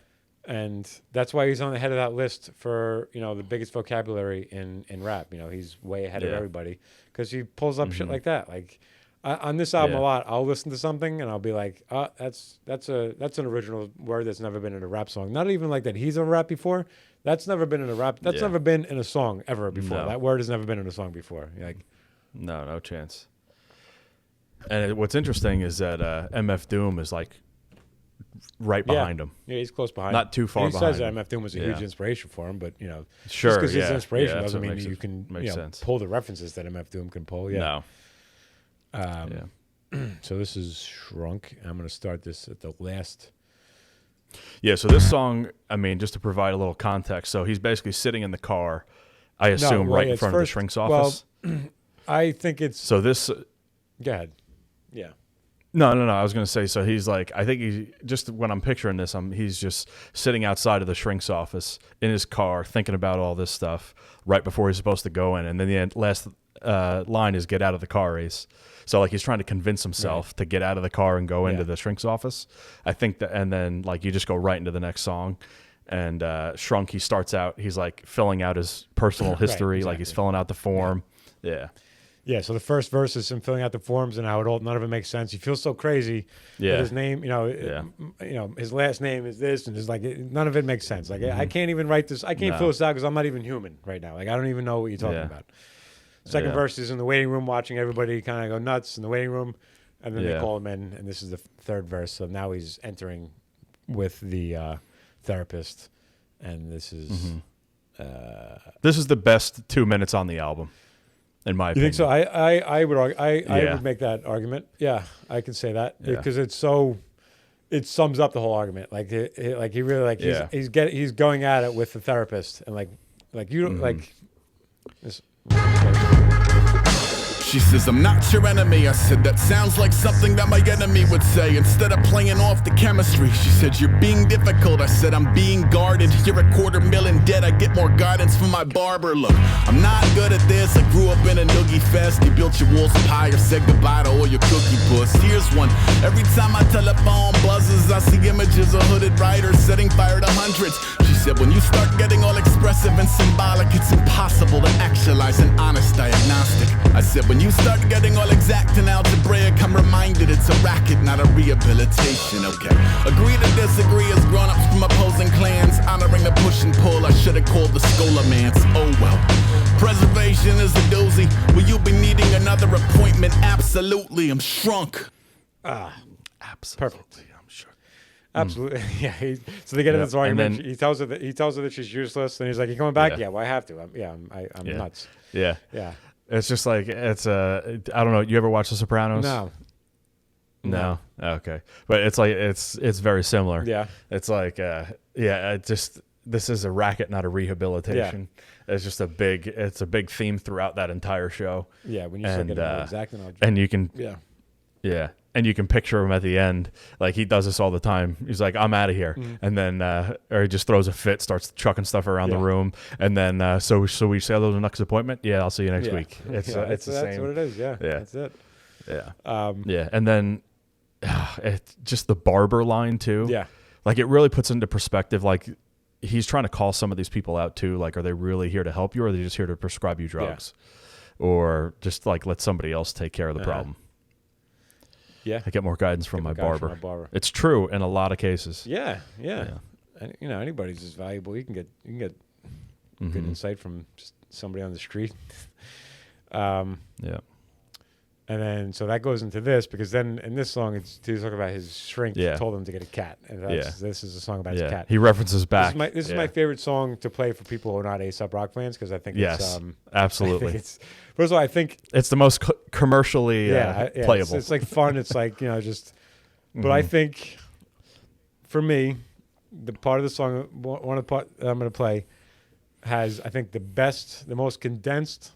and that's why he's on the head of that list for the biggest vocabulary in rap. He's way ahead of everybody because he pulls up shit like that. Like on this album a lot, I'll listen to something and I'll be like, that's an original word that's never been in a rap song. Not even like that he's a rap before. That's never been in a rap. That's never been in a song ever before. No. That word has never been in a song before. Like, no chance. And what's interesting is that MF Doom is like right behind him. Yeah, he's close behind. Not too far behind. He says that MF Doom was a huge inspiration for him, but sure, just because he's an inspiration doesn't mean you can sense. Pull the references that MF Doom can pull. Yeah. No. So this is Shrunk. I'm going to start this at the last Yeah, so this song, I mean, just to provide a little context, so he's basically sitting in the car, I assume, right in front of the shrink's office. Well, I think it's... So this... Go ahead. Yeah. No. I was going to say, so he's like, I think just when I'm picturing this, he's just sitting outside of the shrink's office in his car thinking about all this stuff right before he's supposed to go in. And then the last line is get out of the car, Ace. So like he's trying to convince himself to get out of the car and go into the shrink's office. I think that, and then like you just go right into the next song. And Shrunk, he starts out, he's like filling out his personal history, like he's filling out the form. Yeah, so the first verse is him filling out the forms and how none of it makes sense. He feels so crazy. Yeah. His name, his last name is this, and it's like none of it makes sense. Like I can't even write this. I can't fill this out because I'm not even human right now. Like I don't even know what you're talking about. Second verse is in the waiting room watching everybody kind of go nuts in the waiting room, and then they call him in, and this is the third verse. So now he's entering with the therapist, and this is the best 2 minutes on the album. In my opinion. You think so? I would argue, I would make that argument. Yeah, I can say that because it sums up the whole argument. Like he really he's going at it with the therapist and like you don't like this. She says, I'm not your enemy. I said, that sounds like something that my enemy would say. Instead of playing off the chemistry, she said, you're being difficult. I said, I'm being guarded. You're $250,000 debt. I get more guidance from my barber. Look, I'm not good at this. I grew up in a noogie fest. You built your walls of pie or said goodbye to all your cookie puss. Here's one. Every time my telephone buzzes, I see images of hooded riders setting fire to hundreds. She said, when you start getting all expressive and symbolic, it's impossible to actualize an honest diagnostic. I said, when you start getting all exact and algebraic, I'm reminded it's a racket, not a rehabilitation, okay? Agree to disagree as grown-ups from opposing clans, honoring the push and pull, I should have called the Scolamance. Oh well. Preservation is a doozy. Will you be needing another appointment? Absolutely, I'm shrunk. Absolutely. Perfect. Absolutely, yeah. So they get in this argument. He tells her that she's useless, and he's like, "You coming back? Yeah. Well, I have to. I'm nuts." Yeah. Yeah. It's just like I don't know. You ever watch The Sopranos? No. Okay, but it's like it's very similar. Yeah. It's like this is a racket, not a rehabilitation. Yeah. It's just a big theme throughout that entire show. Yeah. When you start getting more exact, and you can and you can picture him at the end, like he does this all the time. He's like, "I'm out of here," and then or he just throws a fit, starts chucking stuff around the room, and then so we schedule the next appointment. Yeah, I'll see you next week. It's the same. That's what it is. Yeah, that's it. Yeah, and then it's just the barber line too. Yeah, like it really puts into perspective. Like he's trying to call some of these people out too. Like, are they really here to help you, or are they just here to prescribe you drugs, or just like let somebody else take care of the problem? Yeah, I get more guidance from my barber. It's true in a lot of cases. Yeah. And, anybody's as valuable. You can get good insight from just somebody on the street. And then so that goes into this because then in this song he's talking about his shrink told him to get a cat, and this is a song about his cat. He references back. This is my favorite song to play for people who are not Aesop Rock fans because I think it's absolutely. I think first of all, I think it's the most commercially playable. It's like fun. It's like just. But I think for me, the part of the song, one of the part that I'm going to play, has I think the most condensed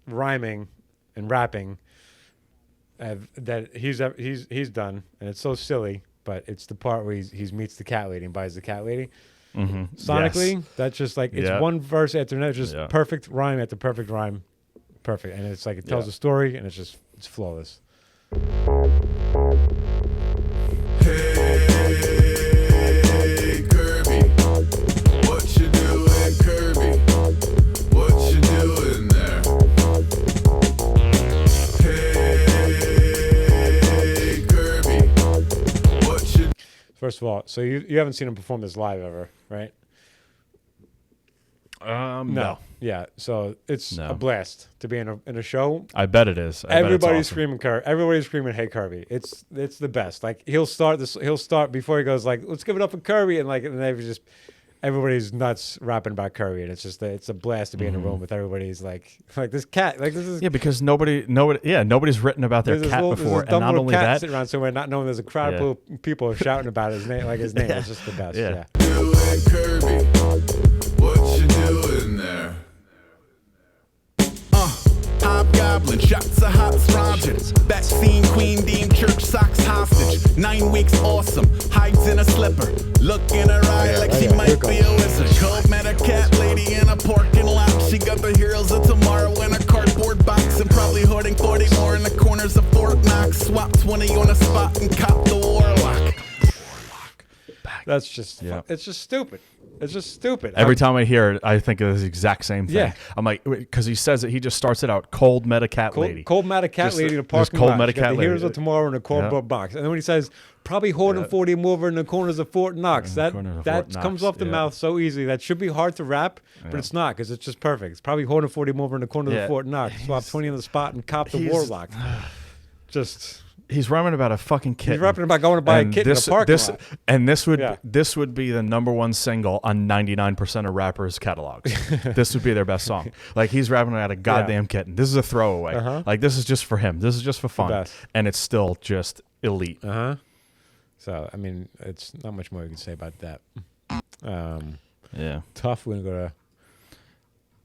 rhyming and rapping that he's done, and it's so silly, but it's the part where he meets the cat lady and buys the cat lady. Sonically, that's just like it's one verse after another, just perfect rhyme after perfect rhyme, perfect, and it's like it tells a story, and it's flawless. Hey, Kirby, what you doing, Kirby? What you doing there? Hey, Kirby, what you... First of all, so you haven't seen him perform this live ever, right? No. Yeah, so it's a blast to be in a show. I bet it is. Everybody's screaming everybody's screaming, "Hey Kirby!" It's the best. Like he'll start before he goes like, "Let's give it up for Kirby," and they just everybody's nuts rapping about Kirby, and it's a blast to be in a room with everybody's like this cat, like this is because nobody's written about their cat before, and not only that, sitting around somewhere not knowing there's a crowd of people shouting about his name, like his name. It's just the best. You and Kirby, what you doing there? Hobgoblin, shots of hot scrounging. Vaccine queen deemed church socks hostage. 9 weeks awesome, hides in a slipper. Look in her eye like she might be a wizard. Cold met a cat lady in a parking lot. She got the heroes of tomorrow in a cardboard box. And probably hoarding 40 more in the corners of Fort Knox. Swap 20 on a spot and cop the warlock. That's just it's just stupid. It's just stupid. Every time I hear it, I think of the exact same thing. Yeah. I'm like, because he says it, he just starts it out, cold met a cat lady. Cold met a cat lady in a parking cold lot. Met a cat lady. Heroes of tomorrow in a cardboard box. And then when he says, probably holding 40 more in the corners of Fort Knox, that comes off the mouth so easy. That should be hard to rap, but it's not because it's just perfect. It's probably holding 40 more in the corners of Fort Knox. Swap 20 on the spot and cop the warlock. Just... He's rapping about a fucking kitten. He's rapping about going to buy a kitten in a parking lot. And this would be the #1 single on 99% of rappers' catalogs. This would be their best song. Like, he's rapping about a goddamn kitten. This is a throwaway. Like, this is just for him. This is just for fun. And it's still just elite. So, I mean, it's not much more you can say about that. Yeah. Tough. We're going to go to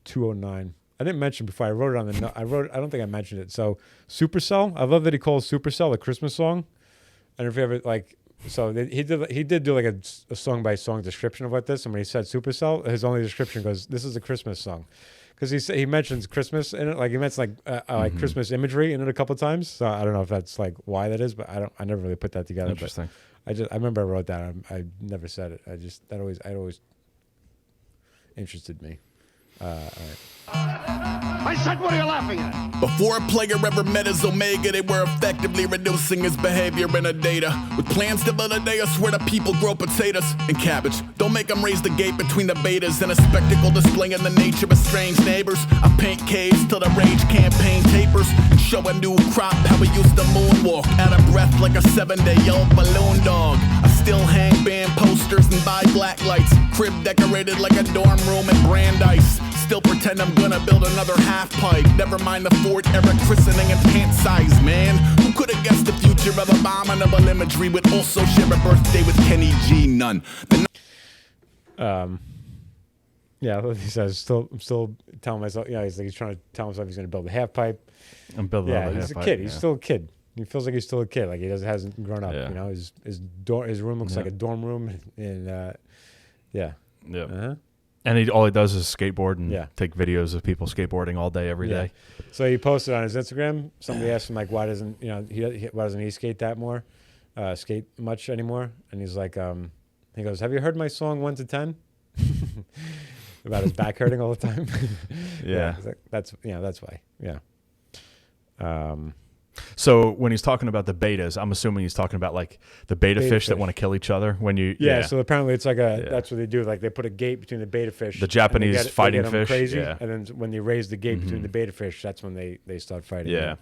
209. I didn't mention before. I wrote it on the note. I don't think I mentioned it. So Supercell. I love that he calls Supercell a Christmas song. I don't know if you ever like. So he did do like a song by song description of what this. And when he said Supercell, his only description goes, "This is a Christmas song," because he mentions Christmas in it. Like he mentions like Christmas imagery in it a couple of times. So I don't know if that's like why that is, but I never really put that together. Interesting. But I remember I wrote that. I never said it. That always interested me. All right. I said, what are you laughing at? Before a player ever met his Omega, they were effectively reducing his behavior in a data. With plans to build a Deus where the people grow potatoes and cabbage. Don't make them raise the gate between the betas and a spectacle displaying the nature of strange neighbors. I paint caves till the rage campaign tapers. And show a new crop how we used to moonwalk. Out of breath like a 7-day-old balloon dog. I still hang band posters and buy black lights. Crib decorated like a dorm room in Brandeis. Still pretend I'm gonna build another half pipe. Never mind the Ford era christening and pant size, man. Who could have guessed the future of abominable imagery would also share a birthday with Kenny G? None. Yeah, he says, I'm still telling myself, he's trying to tell himself he's gonna build a half pipe. I'm building he's a kid. He's still a kid. He feels like he's still a kid. Like he hasn't grown up. Yeah. You know, his room looks like a dorm room. And And all he does is skateboard and take videos of people skateboarding all day, every day. So he posted on his Instagram. Somebody asked him like, why doesn't he skate skate much anymore? And he's like, he goes, have you heard my song 1 to 10? About his back hurting all the time. That's why. Yeah. So when he's talking about the betas, I'm assuming he's talking about like the beta fish that want to kill each other when you. Yeah. So apparently it's like that's what they do. Like they put a gate between the beta fish. The Japanese fighting they fish. Crazy, yeah. And then when they raise the gate between the beta fish, that's when they start fighting. Yeah.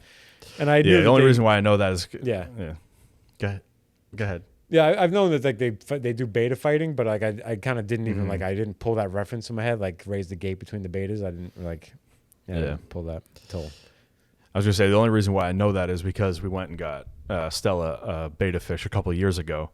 And I knew the only reason why I know that is. Yeah. Go ahead. Yeah, I've known that like they do beta fighting, but like I kind of didn't even I didn't pull that reference in my head. Like raise the gate between the betas. I didn't I didn't pull that until. I was going to say, the only reason why I know that is because we went and got Stella a beta fish a couple of years ago,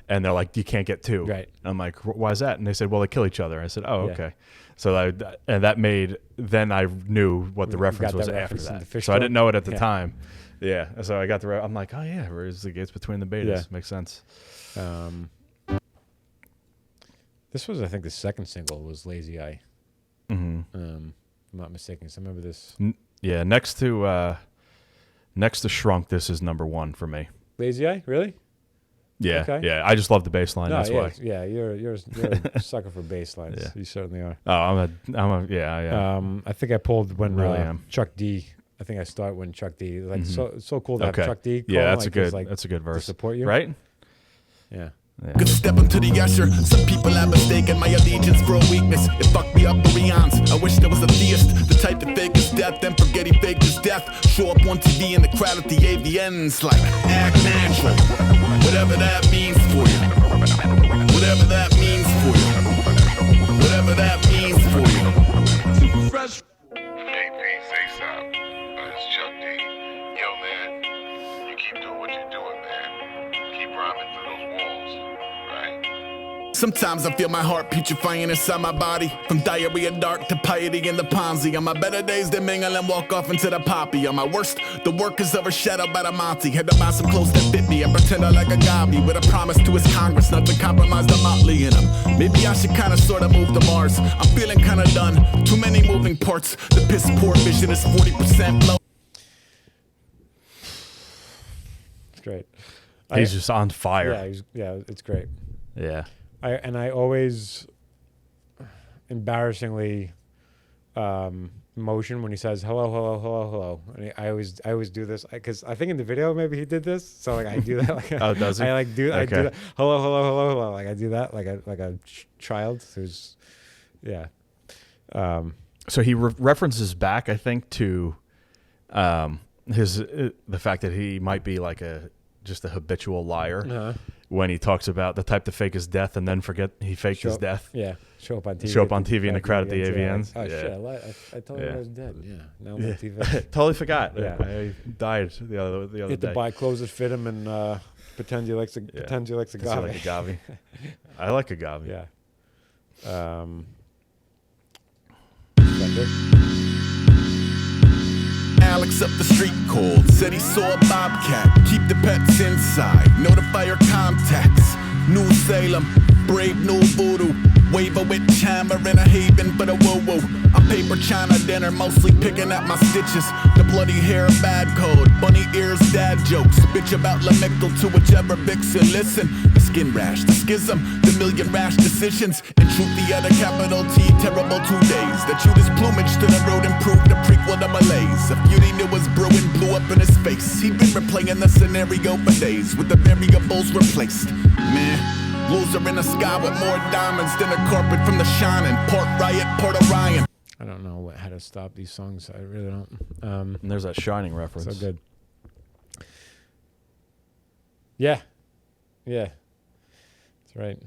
and they're like, you can't get two. Right. I'm like, why is that? And they said, well, they kill each other. I said, oh, okay. So that made, then I knew what the reference was after that. So I didn't know it at the time. Yeah. So I got I'm like, oh, yeah, where's the gates between the betas? Yeah. Makes sense. This was, I think, the second single was Lazy Eye. Mm-hmm. If I'm not mistaken. So I remember this. Yeah, next to Shrunk, this is #1 for me. Lazy Eye, really? Yeah, okay. Yeah. I just love the bass line. That's why. Yeah, you're a sucker for bass lines. Yeah. You certainly are. Oh, I'm a. I think I pulled when really am. Chuck D. I think I start when Chuck D. Like so cool to have Chuck D. Yeah, that's that's a good verse. To support you, right? Yeah. Good step into the usher. Some people have mistaken my allegiance for a weakness. It fucked me up for eons. I wish there was a theist, the type to fake his death, then forget he faked his death. Show up on TV in the crowd at the AVNs like act natural. Whatever that means for you. Whatever that means for you. whatever that means for you. Super fresh. Hey, peace, Aesop. It's Chuck D. Yo, man, you keep doing what you're doing, man. Keep rhyming through those walls, right? Sometimes I feel my heart putrefying inside my body. From diarrhea dark to piety and the Ponzi. On my better days, they mingle and walk off into the poppy. On my worst, the work is overshadowed by the Monty. Had to buy some clothes that fit me and pretend I like a gobby. With a promise to his Congress not to compromise the motley in him. Maybe I should kinda sorta move to Mars. I'm feeling kinda done. Too many moving parts. The piss poor vision is 40% low. It's great. He's just on fire. Yeah, it's great. Yeah. I always embarrassingly motion when he says hello. And I always do this because I think in the video maybe he did this. So like I do that. Like, oh, does he? I do that. Hello. Like I do that like a child who's yeah. So he references back, I think, to the fact that he might be like just a habitual liar. When he talks about the type to fake his death and then forget he faked his death. Yeah, show up on TV in the crowd at the AVNs. Oh, shit, I told you I was dead. Yeah, now I'm on TV. Totally forgot. Yeah. I died the other day. You have to buy clothes that fit him and pretend he likes agave. Agave. I like agave. Yeah. Alex up the street called, said he saw a bobcat. Keep the pets inside, notify your contacts. New Salem, brave new voodoo. Wave a witch hammer in a haven for the woo-woo. A paper china dinner, mostly picking at my stitches. The bloody hair, bad code. Bunny ears, dad jokes. Bitch about Lamictal to whichever vixen. Listen, the skin rash, the schism, the million rash decisions. In truth, the other capital T, terrible 2 days. That chewed his plumage to the road and proved the prequel to Malaise. A feud he knew was brewing blew up in his face. He'd been replaying the scenario for days, with the variables replaced. Man, loser in the sky with more diamonds than a carpet from the shining. Port Riot, Port Orion. I don't know how to stop these songs. I really don't. And there's that Shining reference. So good. Yeah. That's right.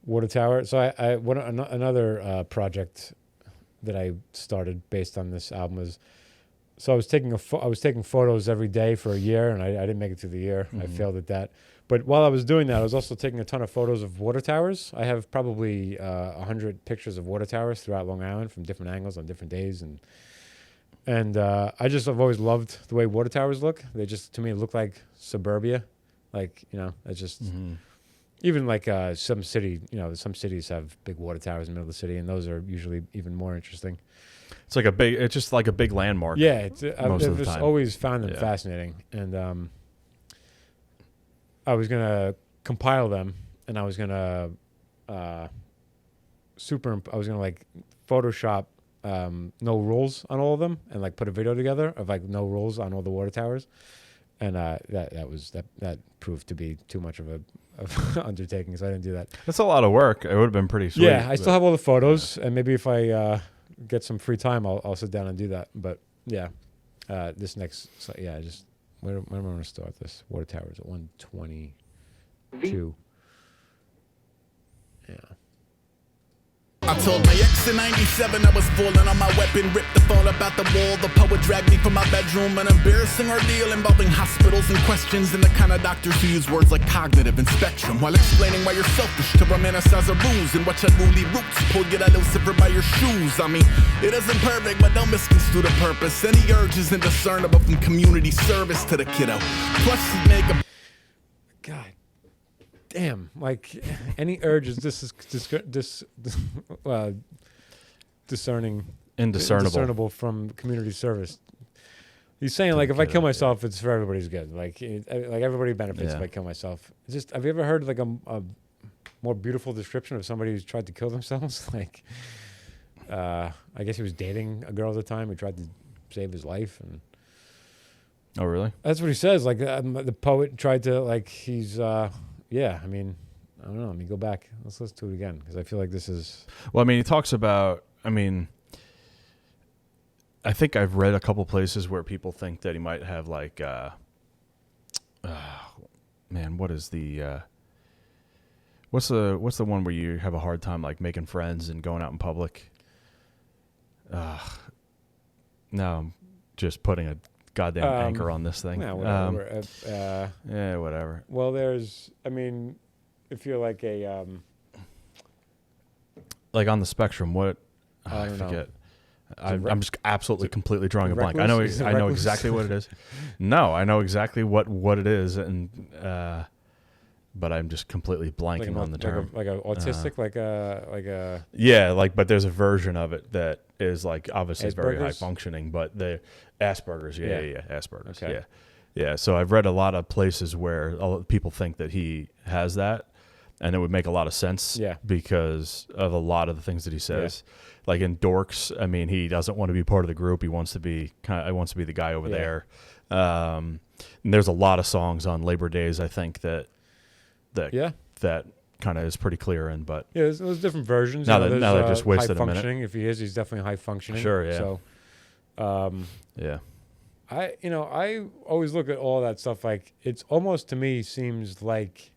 Water Tower. So another project that I started based on this album was. So I was taking photos every day for a year, and I didn't make it through the year. I failed at that. But while I was doing that, I was also taking a ton of photos of water towers. I have probably 100 pictures of water towers throughout Long Island from different angles on different days, and I've always loved the way water towers look. They just, to me, look like suburbia, like it's just even like some cities have big water towers in the middle of the city, and those are usually even more interesting. It's just like a big landmark. Yeah, I've just always found them fascinating, and I was gonna compile them, and I was gonna like Photoshop no rules on all of them, and like put a video together of like no rules on all the water towers, and that proved to be too much of a undertaking, so I didn't do that. That's a lot of work. It would have been pretty sweet. Yeah, I still have all the photos, and maybe if I get some free time, I'll sit down and do that. But yeah, this next, just where am I going to start this? Water Towers at 122. Yeah. I told my ex in 97 I was falling on my weapon, ripped the phone about the wall. The poet dragged me from my bedroom, an embarrassing ordeal involving hospitals and questions, and the kind of doctors who use words like cognitive and spectrum while explaining why you're selfish to romanticize a ruse and watch unruly roots pull you that Lucifer by your shoes. I mean, it isn't perfect, but don't misconstrue the purpose. Any urge is indiscernible from community service to the kiddo. Plus you make a God damn, like any urge is indiscernible from community service. He's saying like if I kill myself, it's for everybody's good. Like everybody benefits if I kill myself. It's just, have you ever heard like a more beautiful description of somebody who's tried to kill themselves? Like, I guess he was dating a girl at the time who tried to save his life, and oh really? That's what he says. Like the poet tried to like he's. Yeah, I mean, I don't know. Let me go back. Let's listen to it again because I feel like this is. Well, I mean, he talks about. I mean, I think I've read a couple places where people think that he might have like, man, what is the What's the one where you have a hard time like making friends and going out in public? No, I'm just putting a goddamn anchor on this thing. Yeah, whatever. Yeah, whatever. Well, if you're like a like on the spectrum, what I forget. I'm just absolutely completely drawing a blank. I know exactly what it is. No, I know exactly what it is, and but I'm just completely blanking on the term. Like a autistic, like a. Yeah, but there's a version of it that is like obviously very high Asperger's? functioning, but the Asperger's, yeah, Asperger's, Okay. yeah. So I've read a lot of places where people think that he has that, and it would make a lot of sense, because of a lot of the things that he says. Yeah. Like in Dorks, I mean, he doesn't want to be part of the group. He wants to be the guy over there. And there's a lot of songs on Labor Days, I think that kind of is pretty clear in. But there's different versions. Now that I just wasted a minute. If he is, he's definitely high functioning. Sure, yeah. So, yeah. I always look at all that stuff like it's almost to me seems like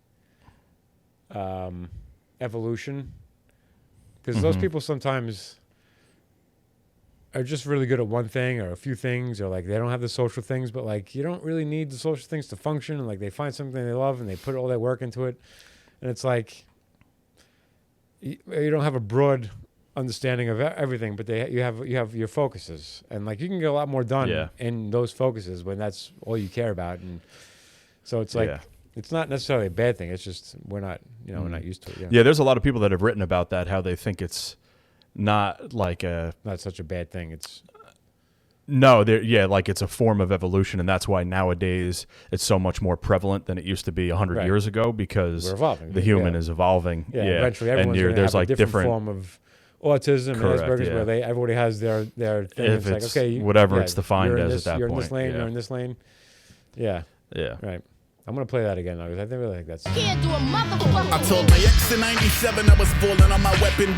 evolution. Because those people sometimes are just really good at one thing or a few things, or like they don't have the social things, but like you don't really need the social things to function. And like they find something they love and they put all their work into it. And it's like you don't have a broad understanding of everything, but you have your focuses, and like you can get a lot more done in those focuses when that's all you care about. And so it's like. It's not necessarily a bad thing. It's just we're not used to it. Yeah, there's a lot of people that have written about that, how they think it's not like not such a bad thing. It's like it's a form of evolution, and that's why nowadays it's so much more prevalent than it used to be 100 years ago, because we're evolving. The human is evolving. Yeah, eventually everyone's going to have a different form of autism and Asperger's, where everybody has their thing. If it's like, okay, whatever it's defined as at that you're point. In this lane, you're in this lane. Yeah. Yeah. Right. I'm going to play that again, though, because I really think that's... Can't do a motherfucker. I told my ex in 97 I was falling on my weapon.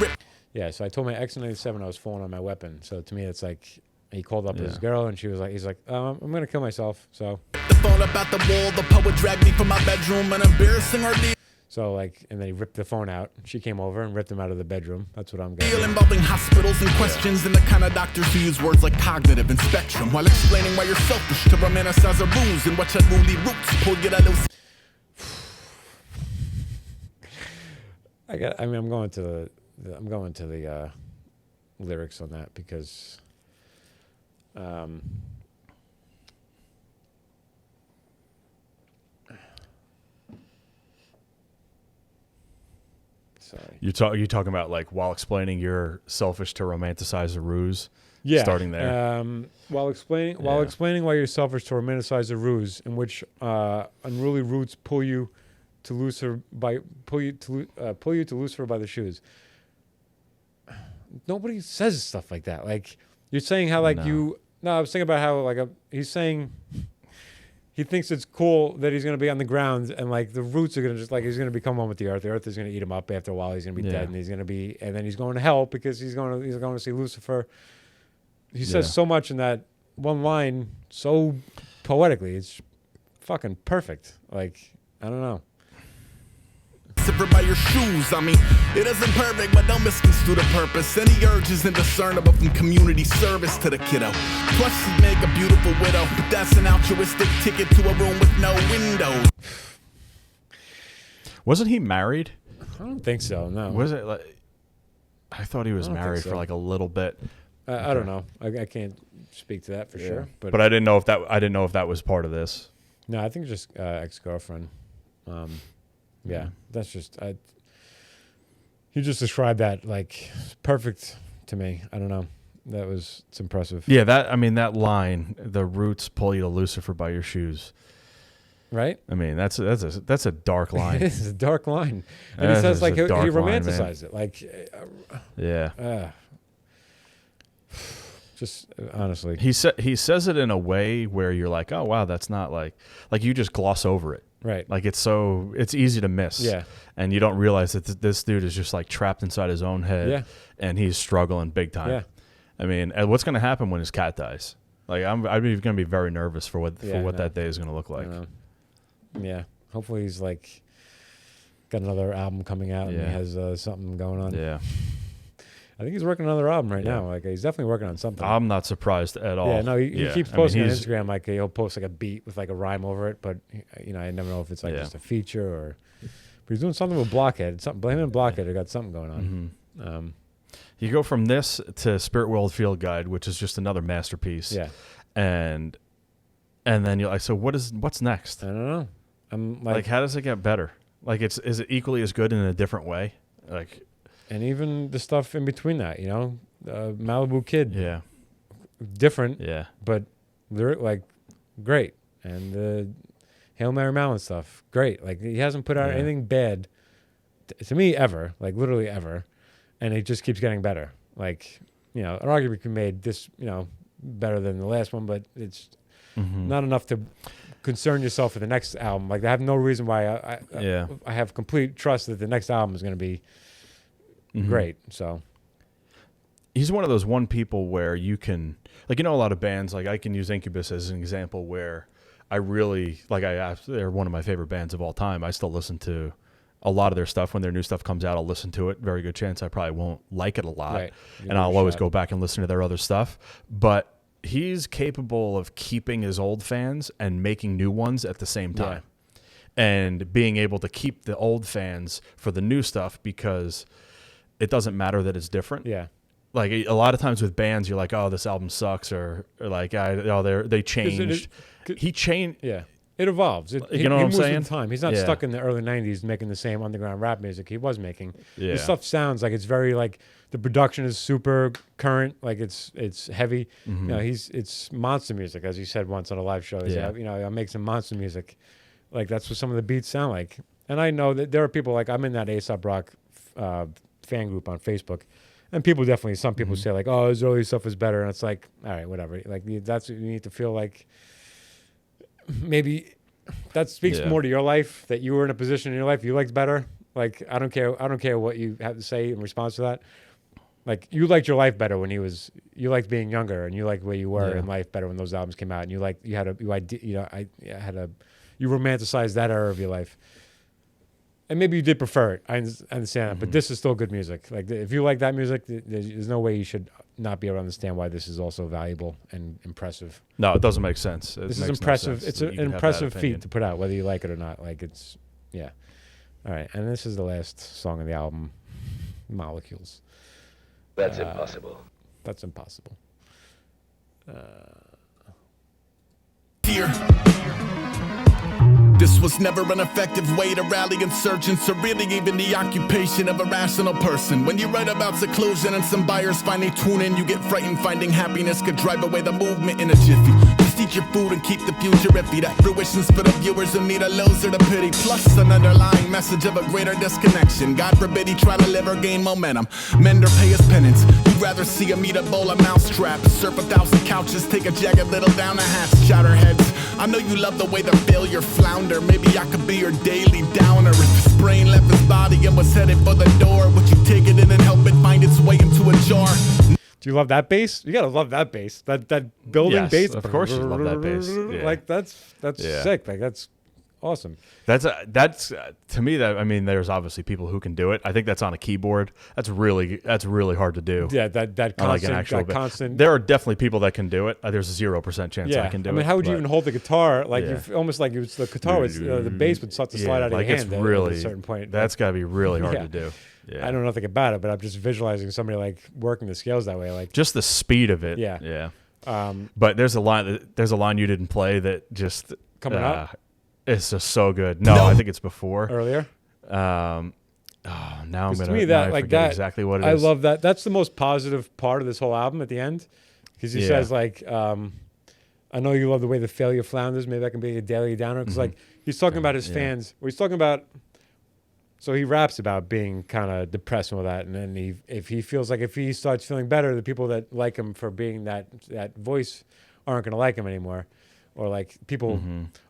Yeah, so I told my ex in 97 I was falling on my weapon. So to me, it's like, he called up his girl, and he's like, I'm going to kill myself, so... The phone about the wall, the poet dragged me from my bedroom, an embarrassing ordeal. So, like, and then he ripped the phone out. She came over and ripped him out of the bedroom. That's what I'm going to do. Involving hospitals and questions and the kind of doctors who use words like cognitive and spectrum while explaining why you're selfish to romanticize a ruse and what your woolly roots pull you that little... I'm going to the lyrics on that because sorry. You talking about like while explaining you're selfish to romanticize a ruse? Yeah. Starting there. While explaining why you're selfish to romanticize a ruse in which unruly roots pull you to Lucifer by the shoes. Nobody says stuff like that. Like you're saying how like I was thinking about how like he's saying he thinks it's cool that he's going to be on the ground and like the roots are going to just like he's going to become one with the earth. The earth is going to eat him up after a while. He's going to be dead, and then he's going to hell because he's going to see Lucifer. He says so much in that one line so poetically. It's fucking perfect. Like I don't know. By your shoes, I mean, it isn't perfect, but don't misconstrue the purpose. Any urge is indiscernible from community service to the kiddo. Plus, you make a beautiful widow, but that's an altruistic ticket to a room with no window. Wasn't he married? I don't think so. No. Was it like? I thought he was married for like a little bit. I don't know. I can't speak to that for sure. But I didn't know if that was part of this. No, I think just ex-girlfriend. Yeah, that's just he just described that like perfect to me. I don't know. It's impressive. Yeah, that line, the roots pull you to Lucifer by your shoes. Right? I mean, that's a dark line. It's a dark line. And he says like he romanticized it. Like just honestly. He says it in a way where you're like, "Oh, wow, that's not like you just gloss over it." Right. Like it's easy to miss. Yeah. And you don't realize that this dude is just like trapped inside his own head. Yeah. And he's struggling big time. Yeah. I mean, what's going to happen when his cat dies? Like I'm going to be very nervous for what that day is going to look like. Yeah. Hopefully he's like got another album coming out, and he has something going on. Yeah. I think he's working on another album right now. Like he's definitely working on something. I'm not surprised at all. Yeah, no, he keeps posting on Instagram. Like he'll post like a beat with like a rhyme over it, but you know, I never know if it's like just a feature or. But he's doing something with Blockhead. Blame it on Blockhead. They got something going on. Mm-hmm. You go from this to Spirit World Field Guide, which is just another masterpiece. Yeah, and then you're like, so what's next? I don't know. I'm like, how does it get better? Like, is it equally as good in a different way? Like. And even the stuff in between that, you know, Malibu Kid, different, but they're like great, and the Hail Mary Mountain stuff, great. Like he hasn't put out anything bad to me ever, like literally ever, and it just keeps getting better. Like, you know, an argument can be made this, you know, better than the last one, but it's not enough to concern yourself for the next album. Like I have no reason why I have complete trust that the next album is going to be. Great. So he's one of those people where you can, like, you know, a lot of bands, like I can use Incubus as an example where I really like, they're one of my favorite bands of all time. I still listen to a lot of their stuff. When their new stuff comes out, I'll listen to it. Very good chance I probably won't like it a lot, and I'll always go back and listen to their other stuff. But he's capable of keeping his old fans and making new ones at the same time, and being able to keep the old fans for the new stuff because it doesn't matter that it's different. Yeah. Like a lot of times with bands, you're like, oh, this album sucks, or like, they changed. He changed. Yeah. It evolves. You know what I'm saying? With time. He's not stuck in the early 90s making the same underground rap music he was making. Yeah. His stuff sounds like it's very like the production is super current, like it's heavy. You know, it's monster music, as he said once on a live show. You know, I make some monster music. Like that's what some of the beats sound like. And I know that there are people like I'm in that Aesop Rock fan group on Facebook, and some people say like, oh, his early stuff is better, and it's like, all right, whatever. Like that's what you need to feel like. Maybe that speaks more to your life, that you were in a position in your life you liked better. Like I don't care what you have to say in response to that. Like you liked your life better when you liked being younger, and you liked where you were in life better when those albums came out, and you romanticized that era of your life. And maybe you did prefer it. I understand that, but this is still good music. Like if you like that music, there's no way you should not be able to understand why this is also valuable and impressive. No, it doesn't make sense. This is impressive. It's an impressive feat to put out, whether you like it or not. Like it's, yeah. All right, and this is the last song of the album, Molecules. That's impossible. That's impossible. Here. This was never an effective way to rally insurgents, or really even the occupation of a rational person. When you write about seclusion and some buyers finally tune in, you get frightened finding happiness could drive away the movement in a jiffy. Just eat your food and keep the future iffy. That fruition's for the viewers who need a loser to pity. Plus an underlying message of a greater disconnection. God forbid he try to live or gain momentum. Mend or pay his penance. You'd rather see him eat a bowl of mousetrap, surf 1,000 couches, take a jagged little down a hatch, shatter heads. I know you love the way the failure flounder. Maybe I could be your daily downer. If his brain left his body and was headed for the door, would you take it in and help it find its way into a jar? Do you love that bass? You gotta love that bass. That building bass. Of course you love that bass. Yeah. Like that's sick. Like that's awesome. That's to me, that I mean, there's obviously people who can do it. I think that's on a keyboard. That's really hard to do. Yeah, that constant. There are definitely people that can do it. There's a 0% chance I can do it. I mean, how would you even hold the guitar? Like you've almost like it was the guitar was the bass would start to slide out of your hand at a certain point. That's got to be really hard to do. Yeah. I know nothing about it, but I'm just visualizing somebody like working the scales that way. Like just the speed of it. Yeah. But there's a line you didn't play that just coming up. It's just so good. No, I think it's before. Earlier? Now I'm going to forget exactly what it is. I love that. That's the most positive part of this whole album at the end. Because he says, like, I know you love the way the failure flounders. Maybe that can be a daily downer. Because, like, he's talking about his fans. Well, he's talking about... So he raps about being kind of depressed and all that. And then if he feels like if he starts feeling better, the people that like him for being that voice aren't going to like him anymore. Or like people,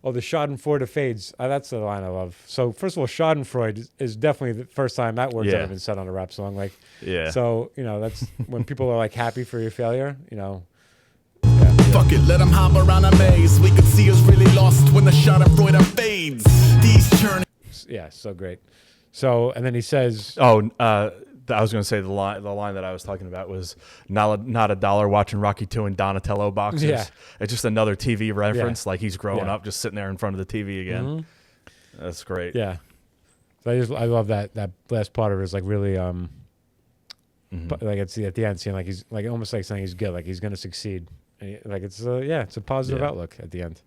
the Schadenfreude fades. That's the line I love. So first of all, Schadenfreude is definitely the first time that word's ever been said on a rap song. Like, so that's when people are like happy for your failure. Fuck it, let him hop around a maze. We could see us really lost when the Schadenfreude fades. These churning. Yeah, so great. So, and then he says, "Oh, I was going to say the line that I was talking about was not $1 watching Rocky II and Donatello boxes. Yeah. It's just another TV reference, Yeah. like he's growing Yeah. up, just sitting there in front of the TV again. Mm-hmm. That's great. Yeah. So I love that last part of it is like really but like it's at the end seeing like he's like almost like saying he's good, like he's going to succeed. And like it's a positive outlook at the end.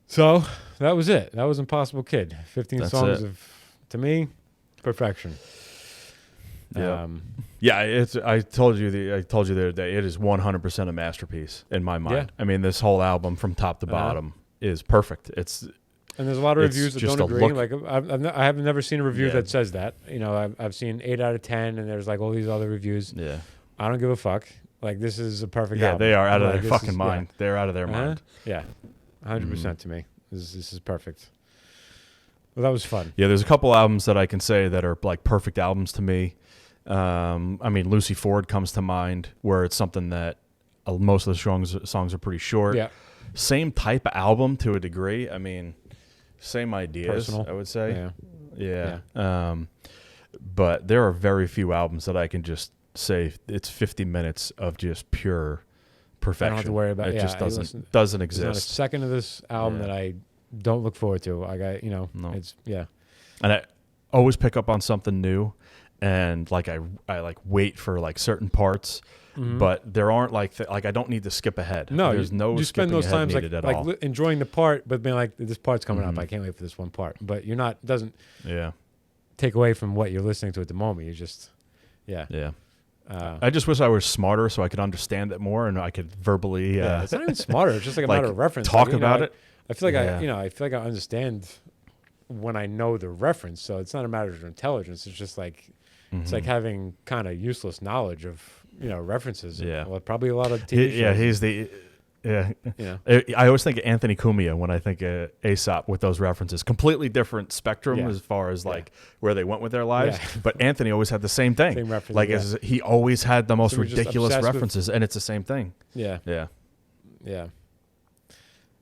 So that was it. That was Impossible Kid. 15 songs of, to me, perfection. Yeah. I told you the other day, it is 100% a masterpiece in my mind. Yeah. I mean, this whole album from top to bottom is perfect. And there's a lot of reviews that don't agree. Like I have never seen a review that says that. You know, I've seen 8 out of 10, and there's like all these other reviews. Yeah. I don't give a fuck. Like this is a perfect album. They are out of their fucking mind. Yeah. They're out of their mind. Yeah, 100% to me. This is perfect. Well, that was fun. Yeah, there's a couple albums that I can say that are like perfect albums to me. I mean, Lucy Ford comes to mind, where it's something that most of the songs are pretty short. Yeah. Same type of album to a degree. I mean, same ideas, I would say. Yeah. But there are very few albums that I can just say it's 50 minutes of just pure perfection. I don't have to worry about it. It just doesn't exist. There's not a second of this album that I don't look forward to. It's And I always pick up on something new, and like I like wait for like certain parts, but there aren't like I don't need to skip ahead. No, there's no you spend those times like enjoying the part, but being like, this part's coming up. I can't wait for this one part. But you're not doesn't take away from what you're listening to at the moment. You just I just wish I was smarter so I could understand it more and I could verbally. It's not even smarter. It's just like a matter of reference. Talk about it. I feel like I feel like I understand when I know the reference. So it's not a matter of intelligence. It's just like it's like having kind of useless knowledge of references. Yeah, well, probably a lot of TV shows. Yeah, he's the. Yeah, I always think of Anthony Cumia when I think of Aesop with those references. Completely different spectrum as far as like where they went with their lives. Yeah. But Anthony always had the same thing. Same reference, like he always had the most ridiculous references, and it's the same thing. Yeah. Yeah. Yeah.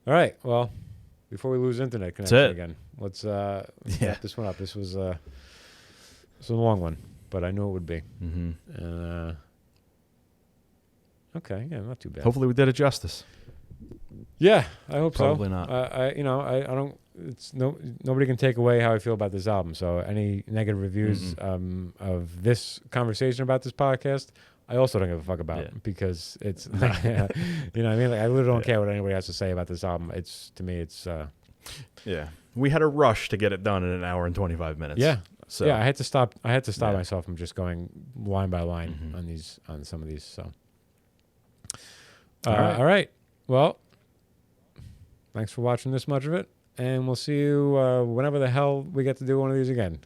All right. Well, before we lose internet connection again, let's wrap this one up. This was a long one, but I knew it would be. Okay, yeah, not too bad. Hopefully, we did it justice. Yeah, I hope Probably so. Not. I don't. It's nobody can take away how I feel about this album. So any negative reviews of this conversation about this podcast, I also don't give a fuck about because it's like, you know what I mean. Like I literally don't care what anybody has to say about this album. It's to me, it's We had a rush to get it done in an hour and 25 minutes. Yeah. So I had to stop. I had to stop myself from just going line by line on some of these. So. All right. Well, thanks for watching this much of it, and we'll see you whenever the hell we get to do one of these again.